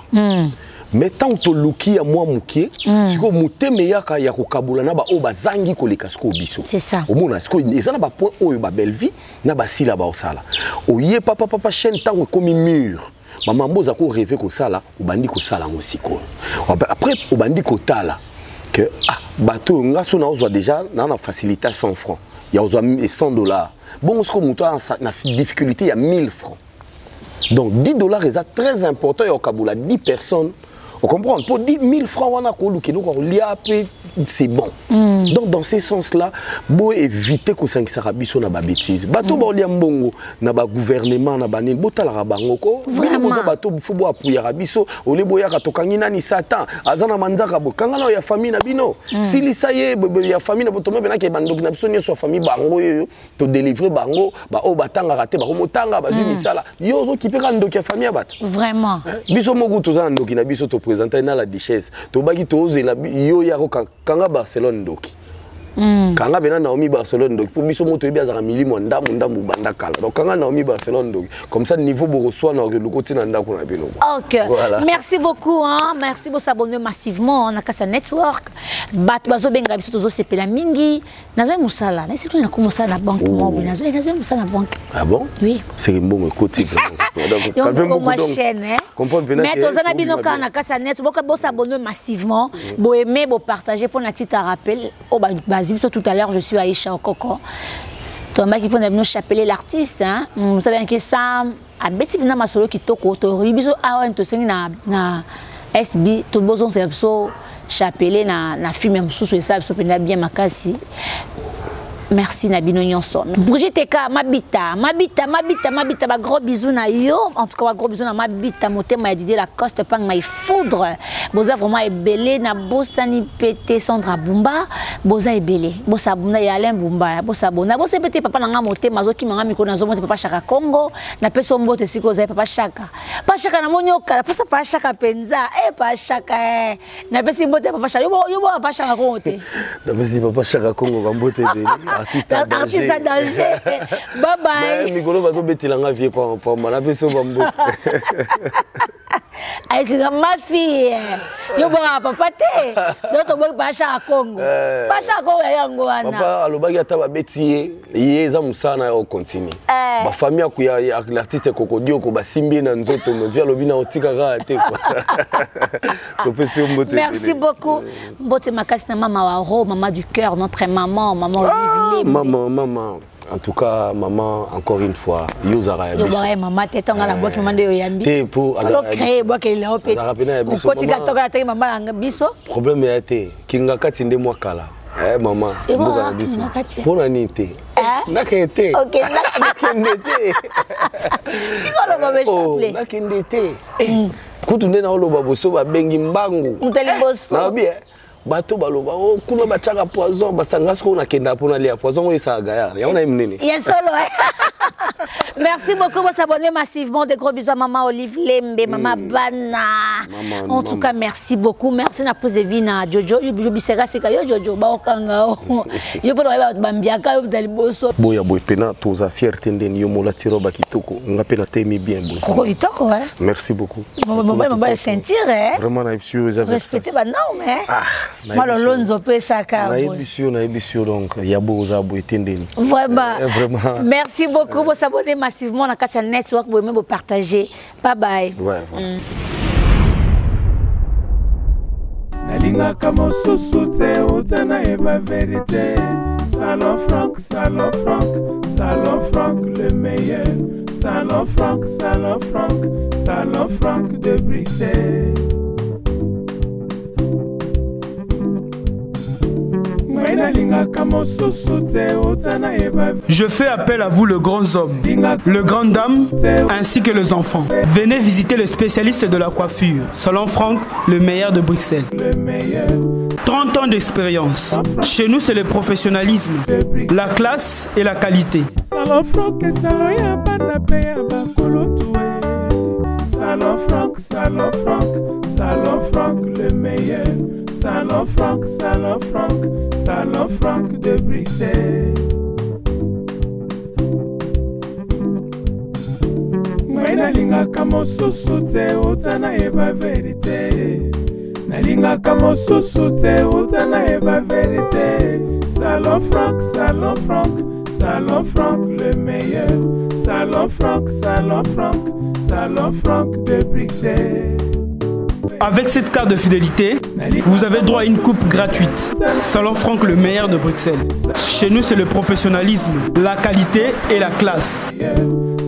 Mais tant que luki ya moi mukie, siko muteme yaka ya kokabula na ba o bazangi koleka siko biso. C'est ça. Au mona siko ezana ba point oyo ba Belleville na ba sila ba osala. Oye papa chaîne tango comme mur. Maman boza ko rêver ko sala, obandi ko sala ngosiko. Après obandi ko tala que bateau ngaso na ozwa déjà na facilité à 100 francs. Ya ozwa $100. Bon siko muto na difficulté ya 1000 francs. Donc $10 est très important et au Kaboula 10 personnes. On comprend, pour 10 000 francs, c'est bon. Donc dans ce sens-là, il faut éviter que ça soit une bêtise. Bato ba mbongo na ba gouvernement na banin bota la bangoko. Vraiment bato faut appuyer rabiso ole boya ka tokangina ni Satan. Azana manzaka bo kangana ya famille na bino. Si lisaye ya famille na botomo bena ke bandok na biso nyoso famille bango to délivrer bango ba o batanga raté ba komotanga ba zumi sala. Yo zo kipeka ndok ya famille bat. Vraiment. Biso mogu tozana ndok na biso to présenter na la duchesse. To baki to ozela yo ya ko kanga Barcelone ndoki. Kanga bena Naomi Barcelone donc pour biso moto ebiaza milimo ndamu banda kala. Donc kanga Naomi Barcelone donc comme ça niveau bo reçoit na le côté na ndako na bino. OK. Voilà. Merci beaucoup hein. Merci pour s'abonner massivement na Kasa Network. Bato bazo benga biso tozo sepela mingi. Nazo musala. Na situ na komosa na banque mo nazo musala na banque. Ah bon? Oui. C'est un bon côté. Donc calme beaucoup donc. Mais tozo na bino na Kasa Network bo s'abonner massivement, bo aimer, bo partager pour na petite rappel. Tout à l'heure, je suis Aïcha Okoko. Thomas qui peut nous chapeler l'artiste. Hein? Vous savez que ça, à Betty Vina Masolo qui toque au Toribiso, à un to na SB, tout besoin c'est so chapeler na film même sous ça, so bien makasi. Merci Nabino Nyonso. Brigitte Eka, Mabita, gros bisous na yo. En tout cas, gros bisous na Mabita, moté m'a dit la coste pang m'a foudre. Boza vraiment est belé na bosani pété Sandra Bumba, boza est belé. Bosa Bumba ya Alain Bumba, bosa bona. Bosa pété papa na moté mazo ki manga miko na zo moté papa Chaka Congo, na peso mbote siko za papa Chaka. Papa Chaka na monyoka, pasa papa Chaka penza, papa Chaka na pesi mbote papa Chaka. Yo papa Chaka Congo te. Na pesi papa Chaka Congo ba mbote belé. Artiste à danger. Bye bye. Mais Migolo va tomber tilanga vie pour malapeso bambo. Aïsika ma fille. Yo bon papa te. Donc to boy Pacha à Congo. Pacha à Congo yango wana. Papa alobaki ata babeti ye eza musana au continue. Ba famille ya l'artiste Kokodio ko basimbi na nzoto me via lobina otika ka te quoi. Merci beaucoup. Mbote makasi na mama wa Ro, maman du cœur, notre maman, maman Olivier. Maman. En tout cas, maman, encore une fois, Yozara Yabiso. Yozara maman, t'es en la boîte maman de Yambi. T'es pour alors créer boîte qu'il a opé. Pourquoi tu gâteaux la taille maman Biso? Problème est été Kinga Katinde moi kala. Maman. Biso. Pour la nité. Nakete. Ok. Nakete. Tu vas le maman chapelet. Nakete. Kutunde na olo baboso ba bengi mbangu. Mutali boso. Na bien. Bato baloba o kuna bachaka poison basanga siko na kenda pona lia poison o isaga ya ona imnene. Yes solo. Merci beaucoup pour s'abonner massivement. Des gros bisous à maman Olive Lembe, maman Bana. En tout cas, merci beaucoup. Merci na pose de vie na Jojo. Yo bisera sika yo Jojo ba okanga o. Yo podo ba bambiaka yo dali boso. Boya boy pena toza fierté ndeni yo mola tiroba kitoko. Ngapela temi bien boy. Koko vitoko hein. Merci beaucoup. Maman le sentir hein. Vraiment na ibisio les affaires. Respecter ba norme hein. Malolonzo pesa ka. Na ibisio donc yabo za boy tendeni. Vraiment. Merci beaucoup pour s'abonner massivement dans Katia Network pour même partager. Bye bye. Ouais. Nalinga kamo susute utana eba vérité. Salon Franck, Salon Franck, Salon Franck le meilleur. Salon Franck, Salon Franck, Salon Franck de Bruxelles. Je fais appel à vous, le grand homme, le grand dame, ainsi que les enfants. Venez visiter le spécialiste de la coiffure, Salon Franck, le meilleur de Bruxelles. 30 ans d'expérience. Chez nous, c'est le professionnalisme, la classe et la qualité. Salon Franck, Salon Franck, Salon Franck, Salon Franck le meilleur. Salon Franck, Salon Franck, Salon Franck de Bruxelles. Nalinga kamo susute utana eba vérité. Nalinga kamo susute utana eba vérité. Salon Franck, Salon Franck, Salon Franck le meilleur. Salon Franck, Salon Franck, Salon Franck de Bruxelles. Avec cette carte de fidélité, vous avez droit à une coupe gratuite. Salon Franck, le meilleur de Bruxelles. Chez nous, c'est le professionnalisme, la qualité et la classe.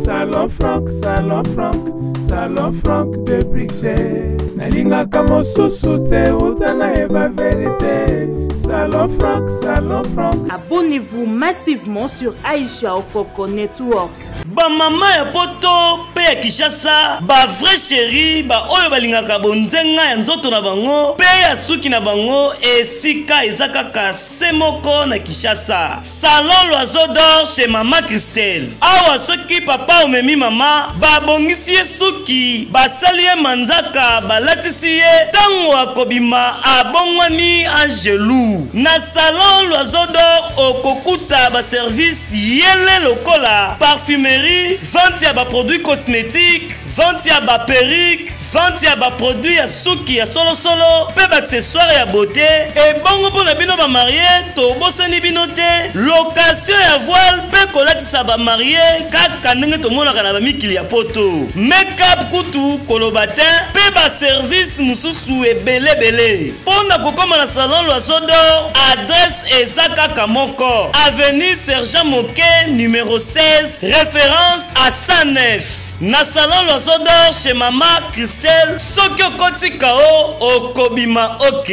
Salon Franck, Salon Franck, Salon Franck de Bruxelles. Nalinga kamo susute utana eba vérité. Salon Franck, Salon Franck. Abonnez-vous massivement sur Aïcha Okoko Network. Ba mama ya poto pe ya Kishasa, ba vrai chéri, ba oyo balingaka bonzenga ya nzoto na bango, pe ya suki na bango, esika ezaka kase moko na Kishasa. Salon l'oiseau d'or chez Mama Christelle. Awa soki papa omemi mama, ba bongisi ye suki, ba sali ye manzaka, ba latisi ye, tango akobima abongwani angelou. Na salon l'oiseau d'or okokuta ba service yele lokola, parfumerie, vente ya ba produits cosmétiques, vente ya ba perruque, vente ya ba produits ya suki ya solo solo, pe ba accessoires ya beauté, et bongo pour na bino ba marié, to bosani bino te, location ya voile, pe kolatisa ba marié, kaka ndenge to mona kana ba mikili ya poto. Make-up kutu kolobatin, pe ba service mususu ebele. Pona kokoma na salon l'oiseau d'or, adresse ezaka kamoko, avenue Sergent Moquet, numéro 16, référence à 109. Na salon l'oiseau d'or chez Mama Christelle, Sokyo Koti Kao, Okobima Ok.